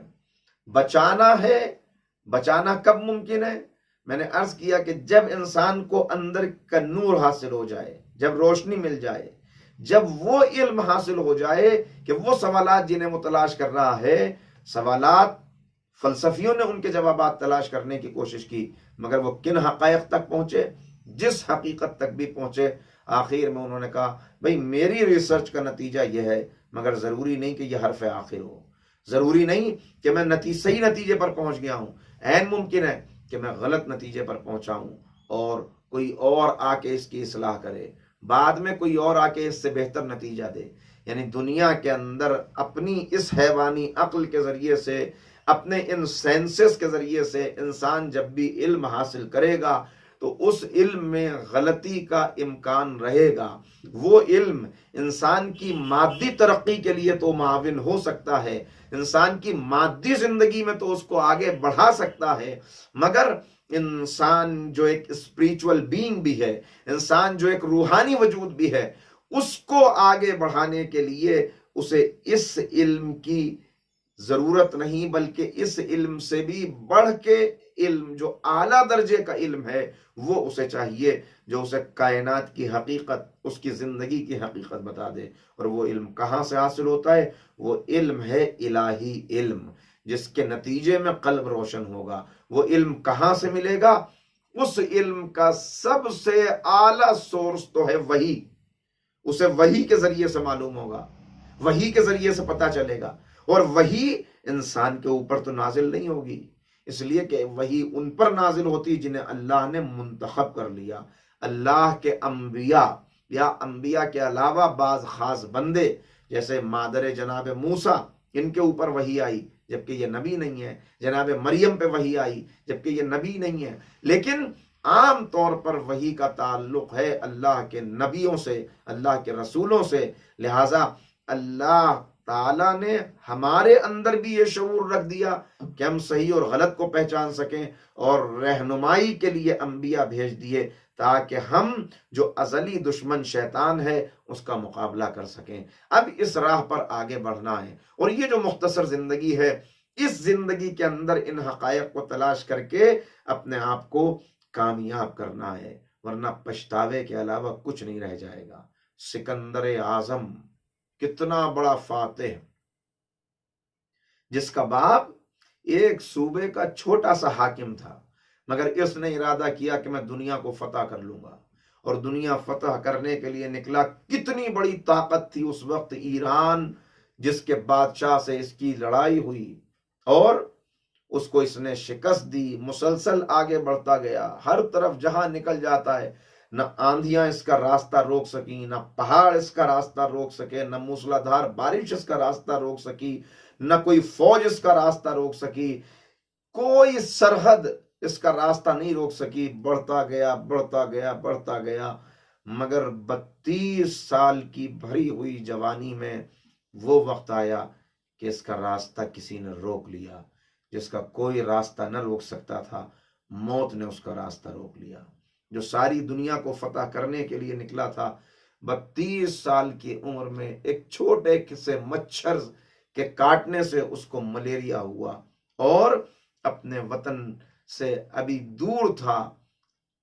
بچانا ہے، بچانا کب ممکن ہے؟ میں نے عرض کیا کہ جب انسان کو اندر کا نور حاصل ہو جائے، جب روشنی مل جائے، جب وہ علم حاصل ہو جائے کہ وہ سوالات جنہیں وہ تلاش کر رہا ہے، سوالات فلسفیوں نے ان کے جوابات تلاش کرنے کی کوشش کی، مگر وہ کن حقائق تک پہنچے؟ جس حقیقت تک بھی پہنچے، آخر میں انہوں نے کہا بھئی میری ریسرچ کا نتیجہ یہ ہے، مگر ضروری نہیں کہ یہ حرف آخر ہو، ضروری نہیں کہ میں صحیح نتیجے پر پہنچ گیا ہوں، عین ممکن ہے کہ میں غلط نتیجے پر پہنچا ہوں اور کوئی اور آ کے اس کی اصلاح کرے، بعد میں کوئی اور آ کے اس سے بہتر نتیجہ دے۔ یعنی دنیا کے اندر اپنی اس حیوانی عقل کے ذریعے سے، اپنے ان سینسز کے ذریعے سے انسان جب بھی علم حاصل کرے گا تو اس علم میں غلطی کا امکان رہے گا۔ وہ علم انسان کی مادی ترقی کے لیے تو معاون ہو سکتا ہے، انسان کی مادی زندگی میں تو اس کو آگے بڑھا سکتا ہے، مگر انسان جو ایک اسپریچول بینگ بھی ہے، انسان جو ایک روحانی وجود بھی ہے، اس کو آگے بڑھانے کے لیے اسے اس علم کی ضرورت نہیں، بلکہ اس علم سے بھی بڑھ کے علم جو اعلیٰ درجے کا علم ہے وہ اسے چاہیے، جو اسے کائنات کی حقیقت، اس کی زندگی کی حقیقت بتا دے۔ اور وہ علم کہاں سے حاصل ہوتا ہے؟ وہ علم ہے الہی علم، جس کے نتیجے میں قلب روشن ہوگا۔ وہ علم کہاں سے ملے گا؟ اس علم کا سب سے اعلیٰ سورس تو ہے وحی، اسے وحی کے ذریعے سے معلوم ہوگا، وحی کے ذریعے سے پتہ چلے گا۔ اور وحی انسان کے اوپر تو نازل نہیں ہوگی، اس لیے کہ وحی ان پر نازل ہوتی جنہیں اللہ نے منتخب کر لیا۔ اللہ کے انبیاء یا انبیاء کے علاوہ بعض خاص بندے جیسے مادر جناب موسیٰ، ان کے اوپر وحی آئی جبکہ یہ نبی نہیں ہے، جناب مریم پہ وحی آئی جبکہ یہ نبی نہیں ہے، لیکن عام طور پر وحی کا تعلق ہے اللہ کے نبیوں سے، اللہ کے رسولوں سے۔ لہٰذا اللہ تعالیٰ نے ہمارے اندر بھی یہ شعور رکھ دیا کہ ہم صحیح اور غلط کو پہچان سکیں، اور رہنمائی کے لیے انبیاء بھیج دیے تاکہ ہم جو ازلی دشمن شیطان ہے اس کا مقابلہ کر سکیں۔ اب اس راہ پر آگے بڑھنا ہے، اور یہ جو مختصر زندگی ہے، اس زندگی کے اندر ان حقائق کو تلاش کر کے اپنے آپ کو کامیاب کرنا ہے، ورنہ پچھتاوے کے علاوہ کچھ نہیں رہ جائے گا۔ سکندر اعظم کتنا بڑا فاتح، جس کا باپ ایک صوبے کا چھوٹا سا حاکم تھا، مگر اس نے ارادہ کیا کہ میں دنیا کو فتح کر لوں گا، اور دنیا فتح کرنے کے لیے نکلا۔ کتنی بڑی طاقت تھی اس وقت ایران، جس کے بادشاہ سے اس کی لڑائی ہوئی اور اس کو اس نے شکست دی، مسلسل آگے بڑھتا گیا، ہر طرف جہاں نکل جاتا ہے، نہ آندھیاں اس کا راستہ روک سکی، نہ پہاڑ اس کا راستہ روک سکے، نہ موسلا دھار بارش اس کا راستہ روک سکی، نہ کوئی فوج اس کا راستہ روک سکی، کوئی سرحد اس کا راستہ نہیں روک سکی۔ بڑھتا گیا، بڑھتا گیا، بڑھتا گیا، مگر 32 سال کی بھری ہوئی جوانی میں وہ وقت آیا کہ اس کا راستہ کسی نے روک لیا، جس کا کوئی راستہ نہ روک سکتا تھا، موت نے اس کا راستہ روک لیا۔ جو ساری دنیا کو فتح کرنے کے لیے نکلا تھا، 32 سال کی عمر میں ایک چھوٹے سے مچھر کے کاٹنے سے اس کو ملیریا ہوا، اور اپنے وطن سے ابھی دور تھا۔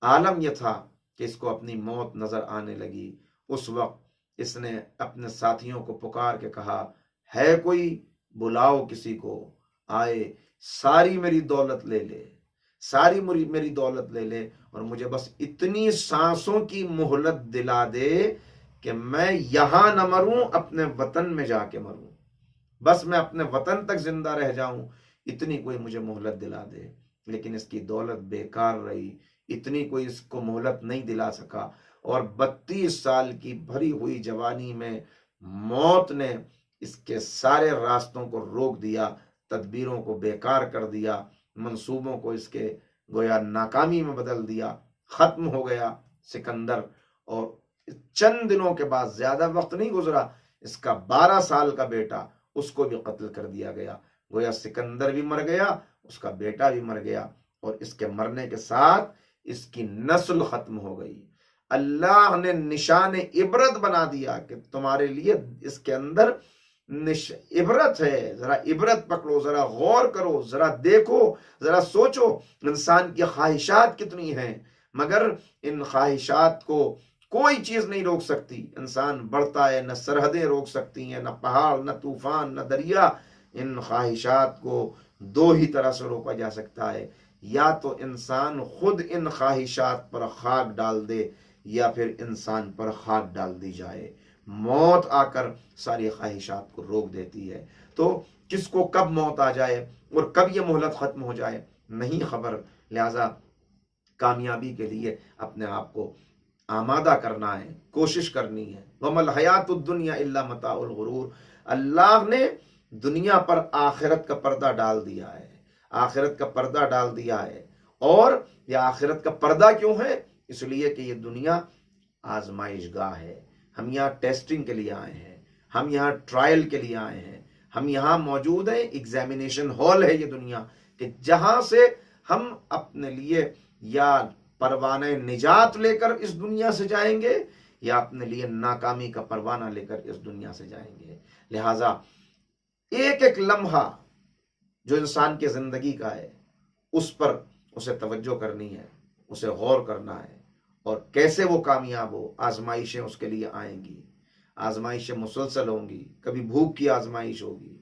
عالم یہ تھا کہ اس کو اپنی موت نظر آنے لگی۔ اس وقت اس نے اپنے ساتھیوں کو پکار کے کہا، ہے کوئی؟ بلاؤ کسی کو، آئے، ساری میری دولت لے لے، ساری میری دولت لے لے، اور مجھے بس اتنی سانسوں کی مہلت دلا دے کہ میں یہاں نہ مروں، اپنے وطن میں جا کے مروں، بس میں اپنے وطن تک زندہ رہ جاؤں، اتنی کوئی مجھے مہلت دلا دے۔ لیکن اس کی دولت بیکار رہی، اتنی کوئی اس کو مہلت نہیں دلا سکا، اور 32 سال کی بھری ہوئی جوانی میں موت نے اس کے سارے راستوں کو روک دیا، تدبیروں کو بیکار کر دیا، منصوبوں کو اس کے گویا ناکامی میں بدل دیا، ختم ہو گیا سکندر۔ اور چند دنوں کے بعد، زیادہ وقت نہیں گزرا، اس کا 12 سال کا بیٹا، اس کو بھی قتل کر دیا گیا۔ گویا سکندر بھی مر گیا، اس کا بیٹا بھی مر گیا، اور اس کے مرنے کے ساتھ اس کی نسل ختم ہو گئی۔ اللہ نے نشان عبرت بنا دیا کہ تمہارے لیے اس کے اندر عبرت ہے، ذرا عبرت پکڑو، ذرا غور کرو، ذرا دیکھو، ذرا سوچو انسان کی خواہشات کتنی ہیں، مگر ان خواہشات کو کوئی چیز نہیں روک سکتی۔ انسان بڑھتا ہے، نہ سرحدیں روک سکتی ہیں، نہ پہاڑ، نہ طوفان، نہ دریا۔ ان خواہشات کو دو ہی طرح سے روکا جا سکتا ہے، یا تو انسان خود ان خواہشات پر خاک ڈال دے، یا پھر انسان پر خاک ڈال دی جائے۔ موت آ کر ساری خواہشات کو روک دیتی ہے۔ تو کس کو کب موت آ جائے اور کب یہ مہلت ختم ہو جائے نہیں خبر، لہذا کامیابی کے لیے اپنے آپ کو آمادہ کرنا ہے، کوشش کرنی ہے۔ وَمَا الْحَيَاةُ الدُّنْيَا إِلَّا مَتَاعُ الْغُرُورِ۔ اللہ نے دنیا پر آخرت کا پردہ ڈال دیا ہے، آخرت کا پردہ ڈال دیا ہے۔ اور یہ آخرت کا پردہ کیوں ہے؟ اس لیے کہ یہ دنیا آزمائش گاہ ہے۔ ہم یہاں ٹیسٹنگ کے لیے آئے ہیں، ہم یہاں ٹرائل کے لیے آئے ہیں، ہم یہاں موجود ہیں، ایگزامینیشن ہال ہے یہ دنیا، کہ جہاں سے ہم اپنے لیے یا پروانہ نجات لے کر اس دنیا سے جائیں گے، یا اپنے لیے ناکامی کا پروانہ لے کر اس دنیا سے جائیں گے۔ لہٰذا ایک ایک لمحہ جو انسان کی زندگی کا ہے، اس پر اسے توجہ کرنی ہے، اسے غور کرنا ہے، اور کیسے وہ کامیاب ہو۔ آزمائشیں اس کے لیے آئیں گی، آزمائشیں مسلسل ہوں گی، کبھی بھوک کی آزمائش ہوگی،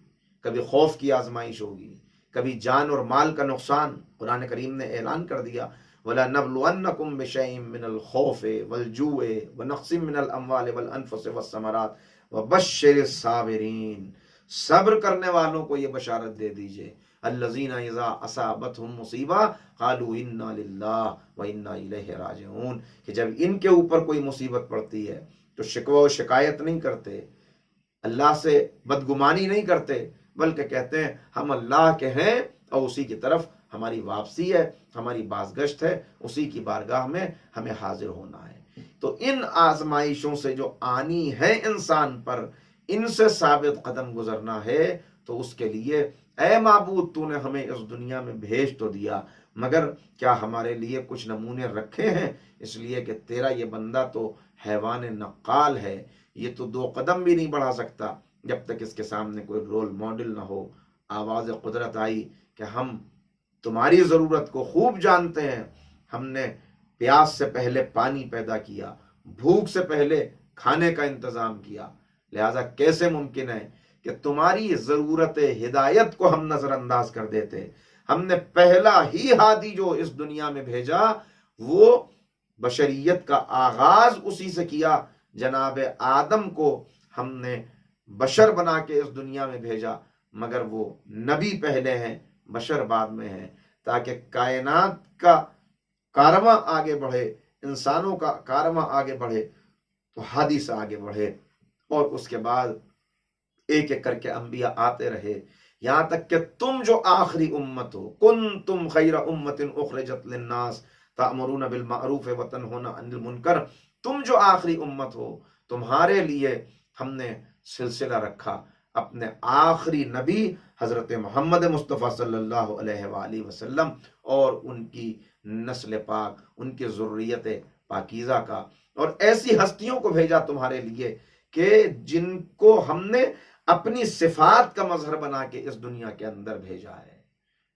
کبھی خوف کی آزمائش ہوگی، کبھی جان اور مال کا نقصان۔ قرآن کریم نے اعلان کر دیا وَلَنَبْلُوَنَّكُمْ بِشَيْءٍ مِّنَ الْخَوْفِ وَالْجُوعِ وَنَقْصٍ مِّنَ الْأَمْوَالِ وَالْأَنفُسِ وَالثَّمَرَاتِ وَبَشِّرِ الصَّابِرِينَ۔ صبر کرنے والوں کو یہ بشارت دے دیجئے، الذین اذا اصابتہم مصیبہ قالوا انا للہ وانا الیہ راجعون، کہ جب ان کے اوپر کوئی مصیبت پڑتی ہے تو شکوہ و شکایت نہیں کرتے، اللہ سے بدگمانی نہیں کرتے، بلکہ کہتے ہیں ہم اللہ کے ہیں اور اسی کی طرف ہماری واپسی ہے، ہماری بازگشت ہے، اسی کی بارگاہ میں ہمیں حاضر ہونا ہے۔ تو ان آزمائشوں سے جو آنی ہے انسان پر، ان سے ثابت قدم گزرنا ہے، تو اس کے لیے اے معبود تو نے ہمیں اس دنیا میں بھیج تو دیا، مگر کیا ہمارے لیے کچھ نمونے رکھے ہیں؟ اس لیے کہ تیرا یہ بندہ تو حیوان نقال ہے، یہ تو 2 قدم بھی نہیں بڑھا سکتا جب تک اس کے سامنے کوئی رول ماڈل نہ ہو۔ آواز قدرت آئی کہ ہم تمہاری ضرورت کو خوب جانتے ہیں، ہم نے پیاس سے پہلے پانی پیدا کیا، بھوک سے پہلے کھانے کا انتظام کیا، لہذا کیسے ممکن ہے کہ تمہاری ضرورت ہدایت کو ہم نظر انداز کر دیتے؟ ہم نے پہلا ہی ہادی جو اس دنیا میں بھیجا، وہ بشریت کا آغاز اسی سے کیا۔ جناب آدم کو ہم نے بشر بنا کے اس دنیا میں بھیجا، مگر وہ نبی پہلے ہیں، بشر بعد میں ہیں، تاکہ کائنات کا کارواں آگے بڑھے، انسانوں کا کارواں آگے بڑھے، تو ہادی سے آگے بڑھے، اور اس کے بعد ایک ایک کر کے انبیاء آتے رہے، یہاں تک کہ تم جو آخری امت ہو، کنتم خیر امت اخرجت للناس تأمرون بالمعروف وتنہون عن المنکر، تم جو آخری امت ہو، تمہارے لیے ہم نے سلسلہ رکھا اپنے آخری نبی حضرت محمد مصطفیٰ صلی اللہ علیہ وآلہ وسلم اور ان کی نسل پاک، ان کی ذریت پاکیزہ کا، اور ایسی ہستیوں کو بھیجا تمہارے لیے کہ جن کو ہم نے اپنی صفات کا مظہر بنا کے اس دنیا کے اندر بھیجا ہے،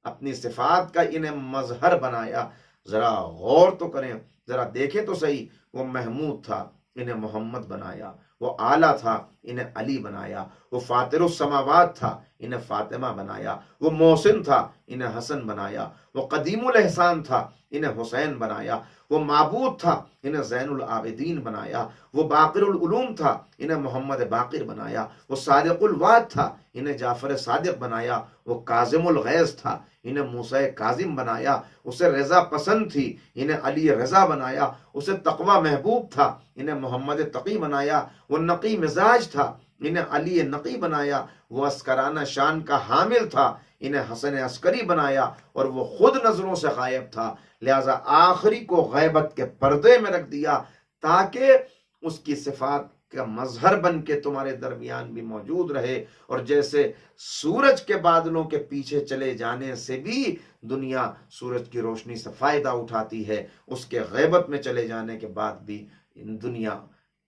اپنی صفات کا انہیں مظہر بنایا۔ ذرا غور تو کریں، ذرا دیکھیں تو صحیح، وہ محمود تھا، انہیں محمد بنایا، وہ اعلیٰ تھا، انہیں علی بنایا، وہ فاطر السماوات تھا، انہیں فاطمہ بنایا، وہ محسن تھا، انہیں حسن بنایا، وہ قدیم الاحسان تھا، انہیں حسین بنایا، وہ معبود تھا، انہیں زین العابدین بنایا، وہ باقر العلوم تھا، انہیں محمد باقر بنایا، وہ صادق الوعد تھا، انہیں جعفر صادق بنایا، وہ کاظم الغیظ تھا، انہیں موسیٰ کاظم بنایا، اسے رضا پسند تھی، انہیں علی رضا بنایا، اسے تقوی محبوب تھا، انہیں محمد تقی بنایا، وہ نقی مزاج تھا، انہیں علی نقی بنایا، وہ عسکرانہ شان کا حامل تھا، انہیں حسن عسکری بنایا، اور وہ خود نظروں سے غائب تھا، لہذا آخری کو غیبت کے پردے میں رکھ دیا تاکہ اس کی صفات کا مظہر بن کے تمہارے درمیان بھی موجود رہے۔ اور جیسے سورج کے بادلوں کے پیچھے چلے جانے سے بھی دنیا سورج کی روشنی سے فائدہ اٹھاتی ہے، اس کے غیبت میں چلے جانے کے بعد بھی دنیا،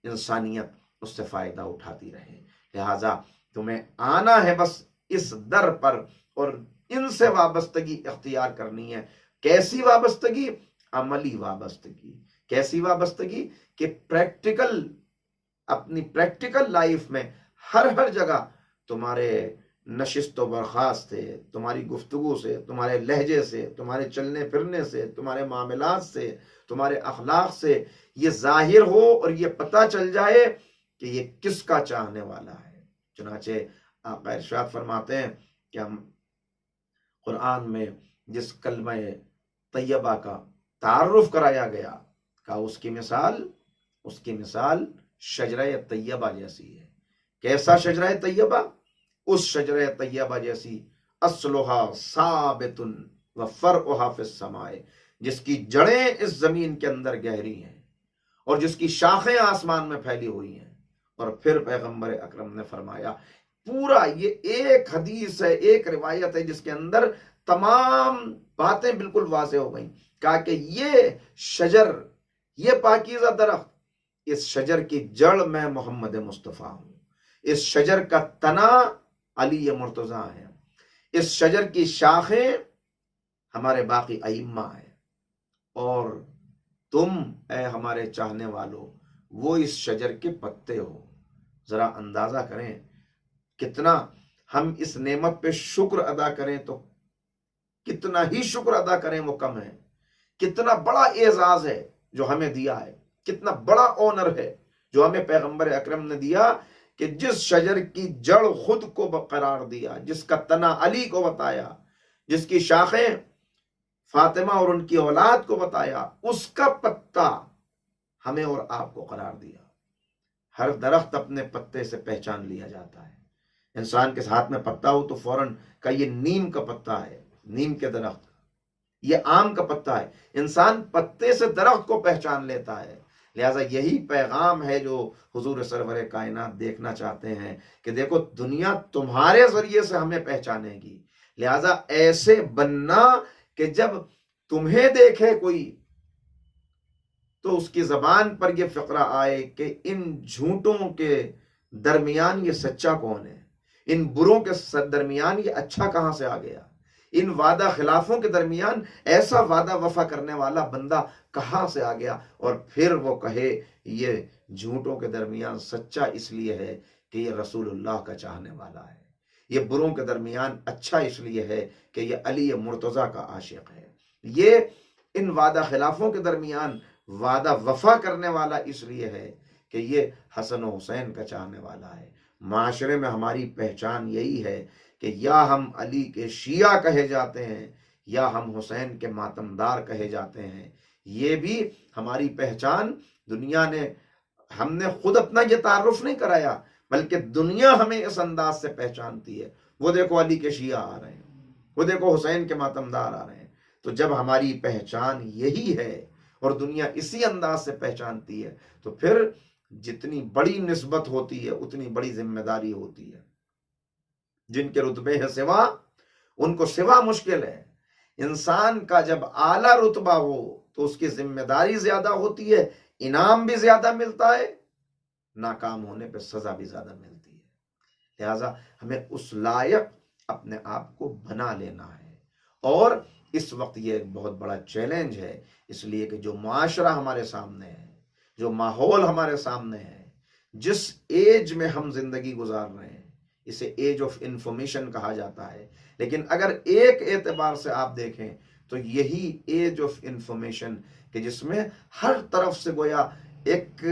انسانیت اس سے فائدہ اٹھاتی رہے۔ لہٰذا تمہیں آنا ہے بس اس در پر اور ان سے وابستگی اختیار کرنی ہے. کیسی وابستگی؟ عملی وابستگی. کیسی وابستگی؟ کہ پریکٹیکل، اپنی پریکٹیکل لائف میں ہر جگہ تمہارے نشست و برخاست سے، تمہاری گفتگو سے، تمہارے لہجے سے، تمہارے چلنے پھرنے سے، تمہارے معاملات سے، تمہارے اخلاق سے یہ ظاہر ہو اور یہ پتہ چل جائے کہ یہ کس کا چاہنے والا ہے. چنانچہ آقا ارشاد فرماتے ہیں کہ ہم قرآن میں جس کلمہ طیبہ کا تعارف کرایا گیا کہ اس کی مثال شجرہ طیبہ جیسی ہے. کیسا شجرہ طیبہ؟ اس شجرہ طیبہ جیسی اصلھا ثابت و فرعھا فی السماء، جس کی جڑیں اس زمین کے اندر گہری ہیں اور جس کی شاخیں آسمان میں پھیلی ہوئی ہیں. اور پھر پیغمبر اکرم نے فرمایا، پورا یہ ایک حدیث ہے، ایک روایت ہے جس کے اندر تمام باتیں بالکل واضح ہو گئیں. کہا کہ یہ شجر، یہ پاکیزہ درخت، اس شجر کی جڑ میں محمد مصطفیٰ ہوں، اس شجر کا تنا علی مرتضیٰ ہے، اس شجر کی شاخیں ہمارے باقی ائمہ ہیں، اور تم اے ہمارے چاہنے والو وہ اس شجر کے پتے ہو. ذرا اندازہ کریں کتنا ہم اس نعمت پہ شکر ادا کریں تو کتنا ہی شکر ادا کریں وہ کم ہے. کتنا بڑا اعزاز ہے جو ہمیں دیا ہے، کتنا بڑا آنر ہے جو ہمیں پیغمبر اکرم نے دیا کہ جس شجر کی جڑ خود کو قرار دیا، جس کا تنا علی کو بتایا، جس کی شاخیں فاطمہ اور ان کی اولاد کو بتایا، اس کا پتا ہمیں اور آپ کو قرار دیا. ہر درخت اپنے پتے سے پہچان لیا جاتا ہے. انسان کے ہاتھ میں پتا ہو تو فوراً کہ یہ نیم کا پتا ہے، نیم کے درخت، یہ آم کا پتا ہے. انسان پتے سے درخت کو پہچان لیتا ہے. لہٰذا یہی پیغام ہے جو حضور سرور کائنات دیکھنا چاہتے ہیں کہ دیکھو دنیا تمہارے ذریعے سے ہمیں پہچانے گی. لہٰذا ایسے بننا کہ جب تمہیں دیکھے کوئی تو اس کی زبان پر یہ فقرہ آئے کہ ان جھوٹوں کے درمیان یہ سچا کون ہے، ان بروں کے درمیان یہ اچھا کہاں سے آ گیا، ان وعدہ خلافوں کے درمیان ایسا وعدہ وفا کرنے والا بندہ کہاں سے آ گیا. اور پھر وہ کہے یہ جھوٹوں کے درمیان سچا اس لیے ہے کہ یہ رسول اللہ کا چاہنے والا ہے، یہ بروں کے درمیان اچھا اس لیے ہے کہ یہ علی مرتضیٰ کا عاشق ہے، یہ ان وعدہ خلافوں کے درمیان وعدہ وفا کرنے والا اس لیے ہے کہ یہ حسن و حسین کا چاہنے والا ہے. معاشرے میں ہماری پہچان یہی ہے کہ یا ہم علی کے شیعہ کہے جاتے ہیں یا ہم حسین کے ماتمدار کہے جاتے ہیں. یہ بھی ہماری پہچان دنیا نے، ہم نے خود اپنا یہ تعارف نہیں کرایا بلکہ دنیا ہمیں اس انداز سے پہچانتی ہے. وہ دیکھو علی کے شیعہ آ رہے ہیں، وہ دیکھو حسین کے ماتمدار آ رہے ہیں. تو جب ہماری پہچان یہی ہے اور دنیا اسی انداز سے پہچانتی ہے تو پھر جتنی بڑی نسبت ہوتی ہے اتنی بڑی ذمہ داری ہوتی ہے. جن کے رتبے ہے سوا، ان کو سوا مشکل ہے. انسان کا جب اعلیٰ رتبہ ہو تو اس کی ذمہ داری زیادہ ہوتی ہے، انعام بھی زیادہ ملتا ہے، ناکام ہونے پہ سزا بھی زیادہ ملتی ہے. لہذا ہمیں اس لائق اپنے آپ کو بنا لینا ہے. اور اس وقت یہ ایک بہت بڑا چیلنج ہے، اس لیے کہ جو معاشرہ ہمارے سامنے ہے، جو ماحول ہمارے سامنے ہے، جس ایج میں ہم زندگی گزار رہے ہیں، اسے ایج آف انفارمیشن کہا جاتا ہے. لیکن اگر ایک اعتبار سے آپ دیکھیں تو یہی ایج آف انفارمیشن کہ جس میں ہر طرف سے گویا ایک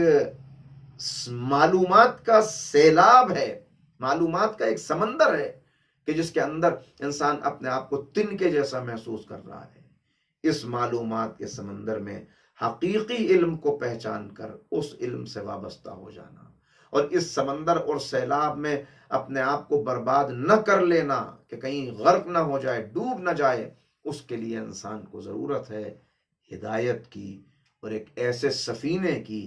معلومات کا سیلاب ہے، معلومات کا ایک سمندر ہے کہ جس کے اندر انسان اپنے آپ کو تنکے جیسا محسوس کر رہا ہے. اس معلومات کے سمندر میں حقیقی علم کو پہچان کر اس علم سے وابستہ ہو جانا اور اس سمندر اور سیلاب میں اپنے آپ کو برباد نہ کر لینا کہ کہیں غرق نہ ہو جائے، ڈوب نہ جائے، اس کے لیے انسان کو ضرورت ہے ہدایت کی اور ایک ایسے سفینے کی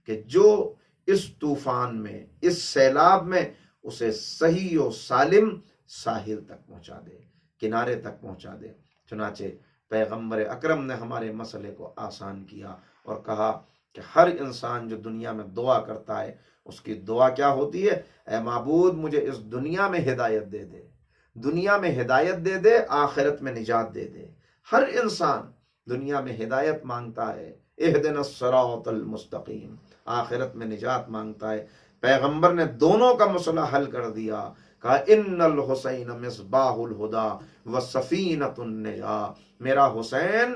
کہ جو اس طوفان میں، اس سیلاب میں اسے صحیح و سالم ساحل تک پہنچا دے، کنارے تک پہنچا دے. چنانچہ پیغمبر اکرم نے ہمارے مسئلے کو آسان کیا اور کہا کہ ہر انسان جو دنیا میں دعا کرتا ہے اس کی دعا کیا ہوتی ہے؟ اے معبود مجھے اس دنیا میں ہدایت دے دے، دنیا میں ہدایت دے دے، آخرت میں نجات دے دے۔ ہر انسان دنیا میں ہدایت مانگتا ہے، اہدنا الصراط المستقیم، آخرت میں نجات مانگتا ہے۔ پیغمبر نے دونوں کا مسئلہ حل کر دیا، کہا ان الحسین مصباح الہدی و سفینۃ النجاۃ، میرا حسین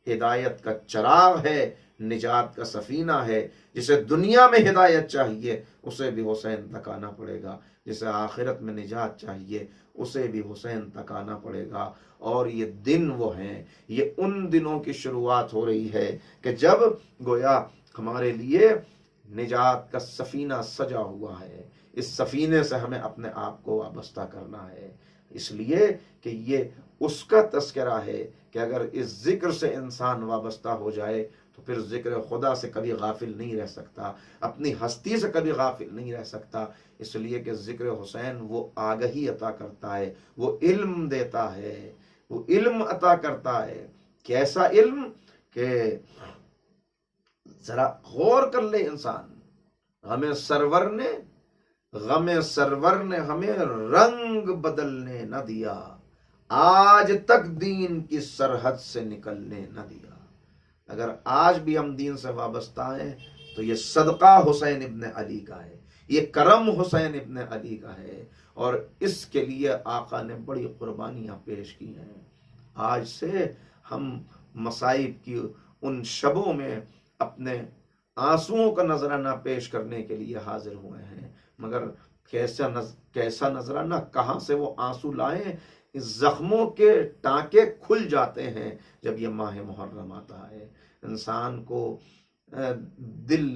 ہدایت کا چراغ ہے، نجات کا سفینہ ہے۔ جسے دنیا میں ہدایت چاہیے اسے بھی حسین تک آنا پڑے گا، جسے آخرت میں نجات چاہیے اسے بھی حسین تک آنا پڑے گا۔ اور یہ دن وہ ہیں، یہ ان دنوں کی شروعات ہو رہی ہے کہ جب گویا ہمارے لیے نجات کا سفینہ سجا ہوا ہے۔ اس سفینے سے ہمیں اپنے آپ کو وابستہ کرنا ہے، اس لیے کہ یہ اس کا تذکرہ ہے کہ اگر اس ذکر سے انسان وابستہ ہو جائے تو پھر ذکر خدا سے کبھی غافل نہیں رہ سکتا، اپنی ہستی سے کبھی غافل نہیں رہ سکتا۔ اس لیے کہ ذکر حسین وہ آگہی عطا کرتا ہے، وہ علم دیتا ہے، وہ علم عطا کرتا ہے۔ کیسا علم کہ ذرا غور کر لے انسان، غم سرور نے ہمیں رنگ بدلنے نہ دیا، آج تک دین کی سرحد سے نکلنے نہ دیا۔ اگر آج بھی ہم دین سے وابستہ ہیں تو یہ صدقہ حسین ابن علی کا ہے، یہ کرم حسین ابن علی کا ہے، اور اس کے لیے آقا نے بڑی قربانیاں پیش کی ہیں۔ آج سے ہم مصائب کی ان شبوں میں اپنے آنسوؤں کا نذرانہ پیش کرنے کے لیے حاضر ہوئے ہیں، مگر کیسا نذرانہ، کہاں سے وہ آنسو لائیں؟ اس زخموں کے ٹانکے کھل جاتے ہیں جب یہ ماہ محرم آتا ہے۔ انسان کو دل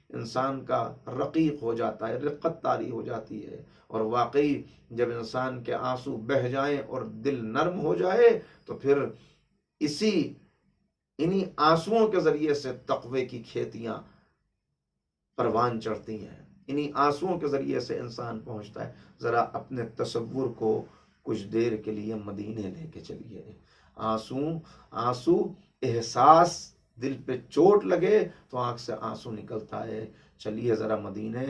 انسان کا رقیق ہو جاتا ہے، رقت طاری ہو جاتی ہے، اور واقعی جب انسان کے آنسو بہہ جائیں اور دل نرم ہو جائے تو پھر انہی آنسوؤں کے ذریعے سے تقوی کی کھیتیاں پروان چڑھتی ہیں، انہی آنسوؤں کے ذریعے سے انسان پہنچتا ہے۔ ذرا اپنے تصور کو کچھ دیر کے لیے مدینے لے کے چلیے، آنسو احساس، دل پہ چوٹ لگے تو آنکھ سے آنسو نکلتا ہے۔ چلیے ذرا مدینے،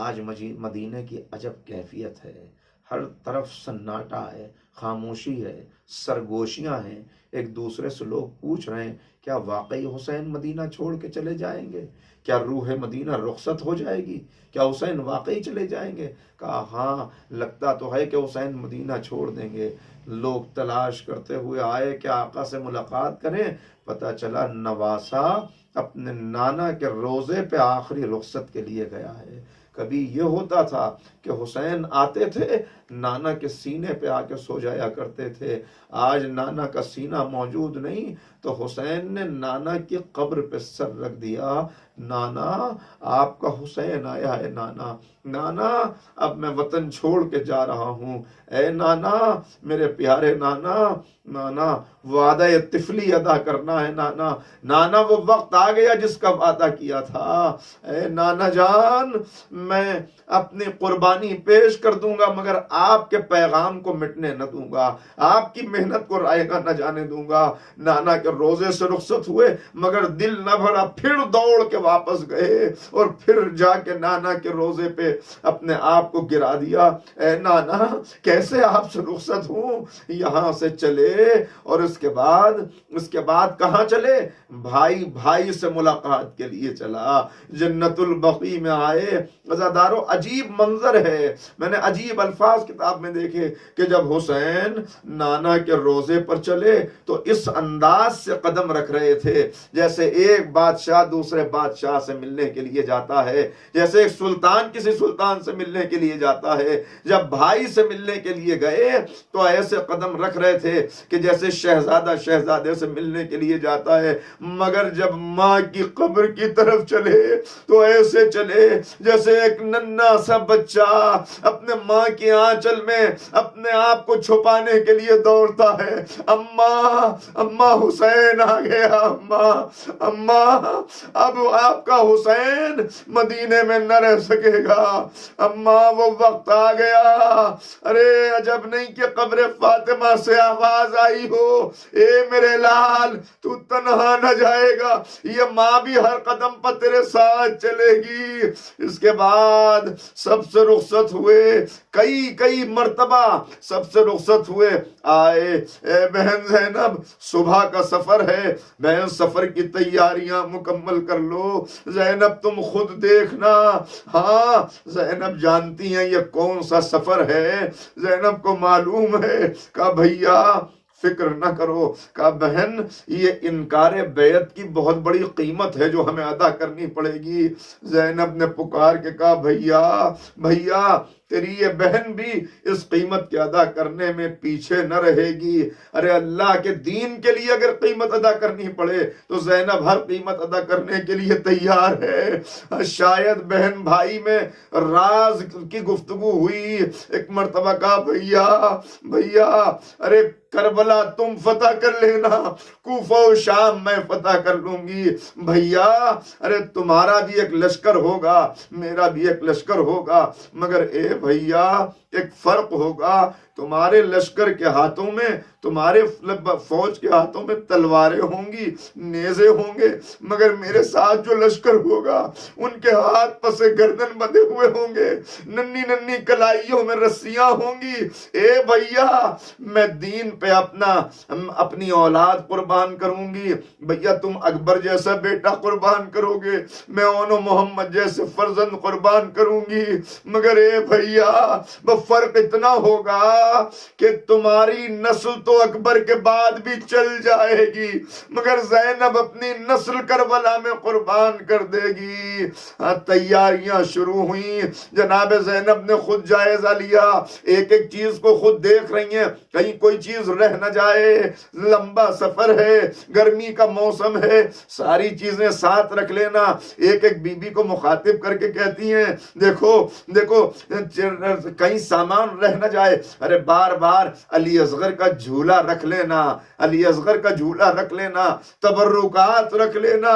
آج مدینے کی عجب کیفیت ہے، ہر طرف سناٹا ہے، خاموشی ہے، سرگوشیاں ہیں، ایک دوسرے سے لوگ پوچھ رہے ہیں کیا واقعی حسین مدینہ چھوڑ کے چلے جائیں گے؟ کیا روح مدینہ رخصت ہو جائے گی؟ کیا حسین واقعی چلے جائیں گے؟ کہا ہاں لگتا تو ہے کہ حسین مدینہ چھوڑ دیں گے۔ لوگ تلاش کرتے ہوئے آئے کہ آقا سے ملاقات کریں، پتہ چلا نواسا اپنے نانا کے روزے پہ آخری رخصت کے لیے گیا ہے۔ کبھی یہ ہوتا تھا کہ حسین آتے تھے، نانا کے سینے پہ آ کے سو جایا کرتے تھے، آج نانا کا سینہ موجود نہیں تو حسین نے نانا کی قبر پہ سر رکھ دیا، نانا آپ کا حسین آیا ہے، نانا اب میں وطن چھوڑ کے جا رہا ہوں، اے نانا میرے پیارے نانا وعدہ طفلی ادا کرنا ہے، نانا وہ وقت آ گیا جس کا وعدہ کیا تھا، اے نانا جان میں اپنی قربانی پیش کر دوں گا مگر آپ کے پیغام کو مٹنے نہ دوں گا، آپ کی محنت کو رائگاں نہ جانے دوں گا۔ نانا کے روزے سے رخصت ہوئے مگر دل نہ بھرا، پھر دوڑ کے واپس گئے اور پھر جا کے نانا کے روزے پہ اپنے آپ کو گرا دیا، اے نانا کیسے آپ سے رخصت ہوں؟ یہاں سے چلے اور اس کے بعد کہاں چلے؟ بھائی سے ملاقات کے لیے چلا، جنت البقیع میں آئے۔ عزادارو عجیب منظر ہے، میں نے عجیب الفاظ کتاب میں دیکھے کہ جب حسین نانا کے روزے پر چلے تو اس انداز سے قدم رکھ رہے تھے جیسے ایک بادشاہ دوسرے بادشاہ سے ملنے کے لیے جاتا ہے، جیسے ایک سلطان کسی سلطان سے ملنے کے لیے جاتا ہے۔ جب بھائی سے ملنے کے لیے گئے تو ایسے قدم رکھ رہے تھے کہ جیسے شہزادہ شہزادے سے ملنے کے لیے جاتا ہے، مگر جب ماں کی قبر کی طرف چلے تو ایسے چلے جیسے ایک ننھا سا بچہ اپنے ماں کی آنچل میں اپنے آپ کو چھپانے کے لیے دوڑتا ہے، اماں حسین آ گیا، اماں اب آپ کا حسین مدینے میں نہ رہ سکے گا۔ اماں وہ وقت آ گیا، ارے عجب نہیں کہ قبر فاطمہ سے آواز آئی ہو، اے میرے لال تو تنہا نہ جائے گا، یہ ماں بھی ہر قدم پر تیرے ساتھ چلے گی۔ اس کے بعد سب سے رخصت ہوئے، کئی مرتبہ سب سے رخصت ہوئے، آئے اے بہن زینب صبح کا سفر ہے، بہن سفر کی تیاریاں مکمل کر لو، زینب تم خود دیکھنا۔ ہاں زینب جانتی ہیں یہ کون سا سفر ہے، زینب کو معلوم ہے۔ کہا بھیا فکر نہ کرو، کہا بہن یہ انکار بیعت کی بہت بڑی قیمت ہے جو ہمیں ادا کرنی پڑے گی۔ زینب نے پکار کے کہا بھیا تیری یہ بہن بھی اس قیمت کے ادا کرنے میں پیچھے نہ رہے گی۔ ارے اللہ کے دین کے لیے اگر قیمت ادا کرنی پڑے تو زینب ہر قیمت ادا کرنے کے لیے تیار ہے۔ شاید بہن بھائی میں راز کی گفتگو ہوئی، ایک مرتبہ کہا بھیا ارے کربلا تم فتح کر لینا، کوفہ و شام میں فتح کر لوں گی۔ بھیا ارے تمہارا بھی ایک لشکر ہوگا، میرا بھی ایک لشکر ہوگا، مگر اے بھیا ایک فرق ہوگا، تمہارے لشکر کے ہاتھوں میں، تمہارے فوج کے ہاتھوں میں تلواریں ہوں گی، نیزے ہوں گے، مگر میرے ساتھ جو لشکر ہوگا ان کے ہاتھ پس گردن بندھے ہوئے ہوں گے، ننھی کلائیوں میں رسیاں ہوں گی۔ اے بھیا میں دین پہ اپنی اولاد قربان کروں گی، بھیا تم اکبر جیسا بیٹا قربان کرو گے، میں اون و محمد جیسے فرزند قربان کروں گی، مگر اے بھیا فرق اتنا ہوگا کہ تمہاری نسل تو اکبر کے بعد بھی چل جائے گی، مگر زینب اپنی نسل کربلا میں قربان کر دے گی۔ تیاریاں شروع ہوئیں، جناب زینب نے خود جائزہ لیا، ایک چیز کو خود دیکھ رہی ہیں کہیں کوئی چیز رہ نہ جائے، لمبا سفر ہے، گرمی کا موسم ہے، ساری چیزیں ساتھ رکھ لینا۔ ایک بی بی کو مخاطب کر کے کہتی ہیں دیکھو کہیں سامان رہ نہ جائے، ارے بار علی اصغر کا جھولا رکھ لینا، علی اصغر کا جھولا رکھ لینا، تبرکات رکھ لینا۔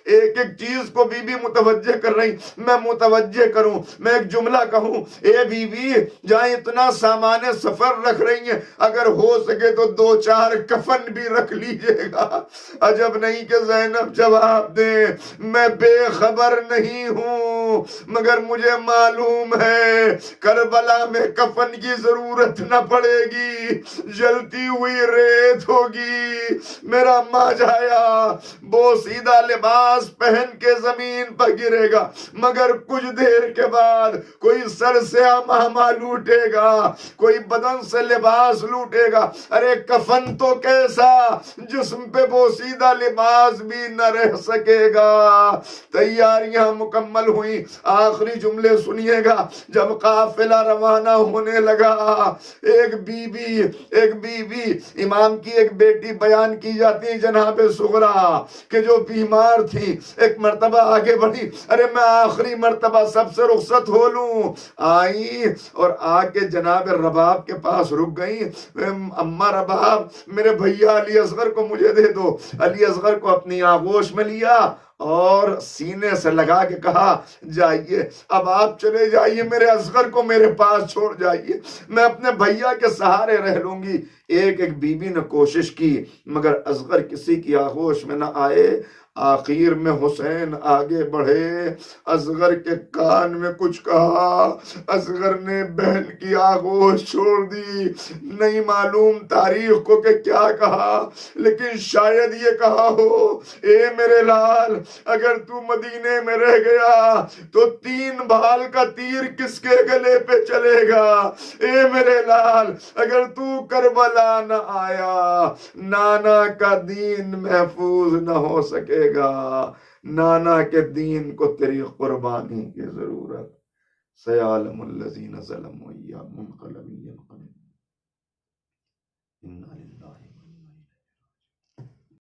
ایک چیز کو بی بی متوجہ کر رہی، میں متوجہ کروں، میں ایک جملہ کہوں، اے بی بی جہاں اتنا سامان سفر رکھ رہی ہیں، اگر ہو سکے تو 2-4 کفن بھی رکھ لیجئے گا۔ عجب نہیں کہ زینب جواب دیں میں بے خبر نہیں ہوں، مگر مجھے معلوم ہے کربلا میں کفن کی ضرورت نہ پڑے گی، جلتی ہوئی ریت ہوگی، میرا ماجھایا بوسیدہ لباس پہن کے زمین پر گرے گا، مگر کچھ دیر کے بعد کوئی سر سے امامہ لوٹے گا، کوئی بدن سے لباس لوٹے گا، ارے کفن تو کیسا جسم پہ بوسیدہ لباس بھی نہ رہ سکے گا۔ تیاریاں مکمل ہوئی، آخری جملے سنیے گا، جب قافلہ روانہ ہونے لگا، ایک بی بی امام کی ایک بیٹی بیان کی جاتی ہے جناب صغرا کہ جو بیمار تھی، ایک مرتبہ آگے بڑھی، ارے میں آخری مرتبہ سب سے رخصت ہو لوں، آئی اور آ کے جناب رباب کے پاس رک گئی، اماں رباب میرے بھیا علی اصغر کو مجھے دے دو۔ علی اصغر کو اپنی آغوش میں لیا اور سینے سے لگا کے کہا جائیے اب آپ چلے جائیے، میرے اصغر کو میرے پاس چھوڑ جائیے، میں اپنے بھیا کے سہارے رہ لوں گی۔ ایک بی بی نے کوشش کی مگر اصغر کسی کی آغوش میں نہ آئے۔ آخر میں حسین آگے بڑھے، اصغر کے کان میں کچھ کہا، اصغر نے بہن کی آغوش چھوڑ دی، نہیں معلوم تاریخ کو کہ کیا کہا، لیکن شاید یہ کہا ہو اے میرے لال اگر تو مدینے میں رہ گیا تو 3 بھال کا تیر کس کے گلے پہ چلے گا، اے میرے لال اگر تو کربلا نہ آیا نانا کا دین محفوظ نہ ہو سکے گا، نانا کے دین کو تیری قربانی کی ضرورت۔ سیعلم الذین ظلموا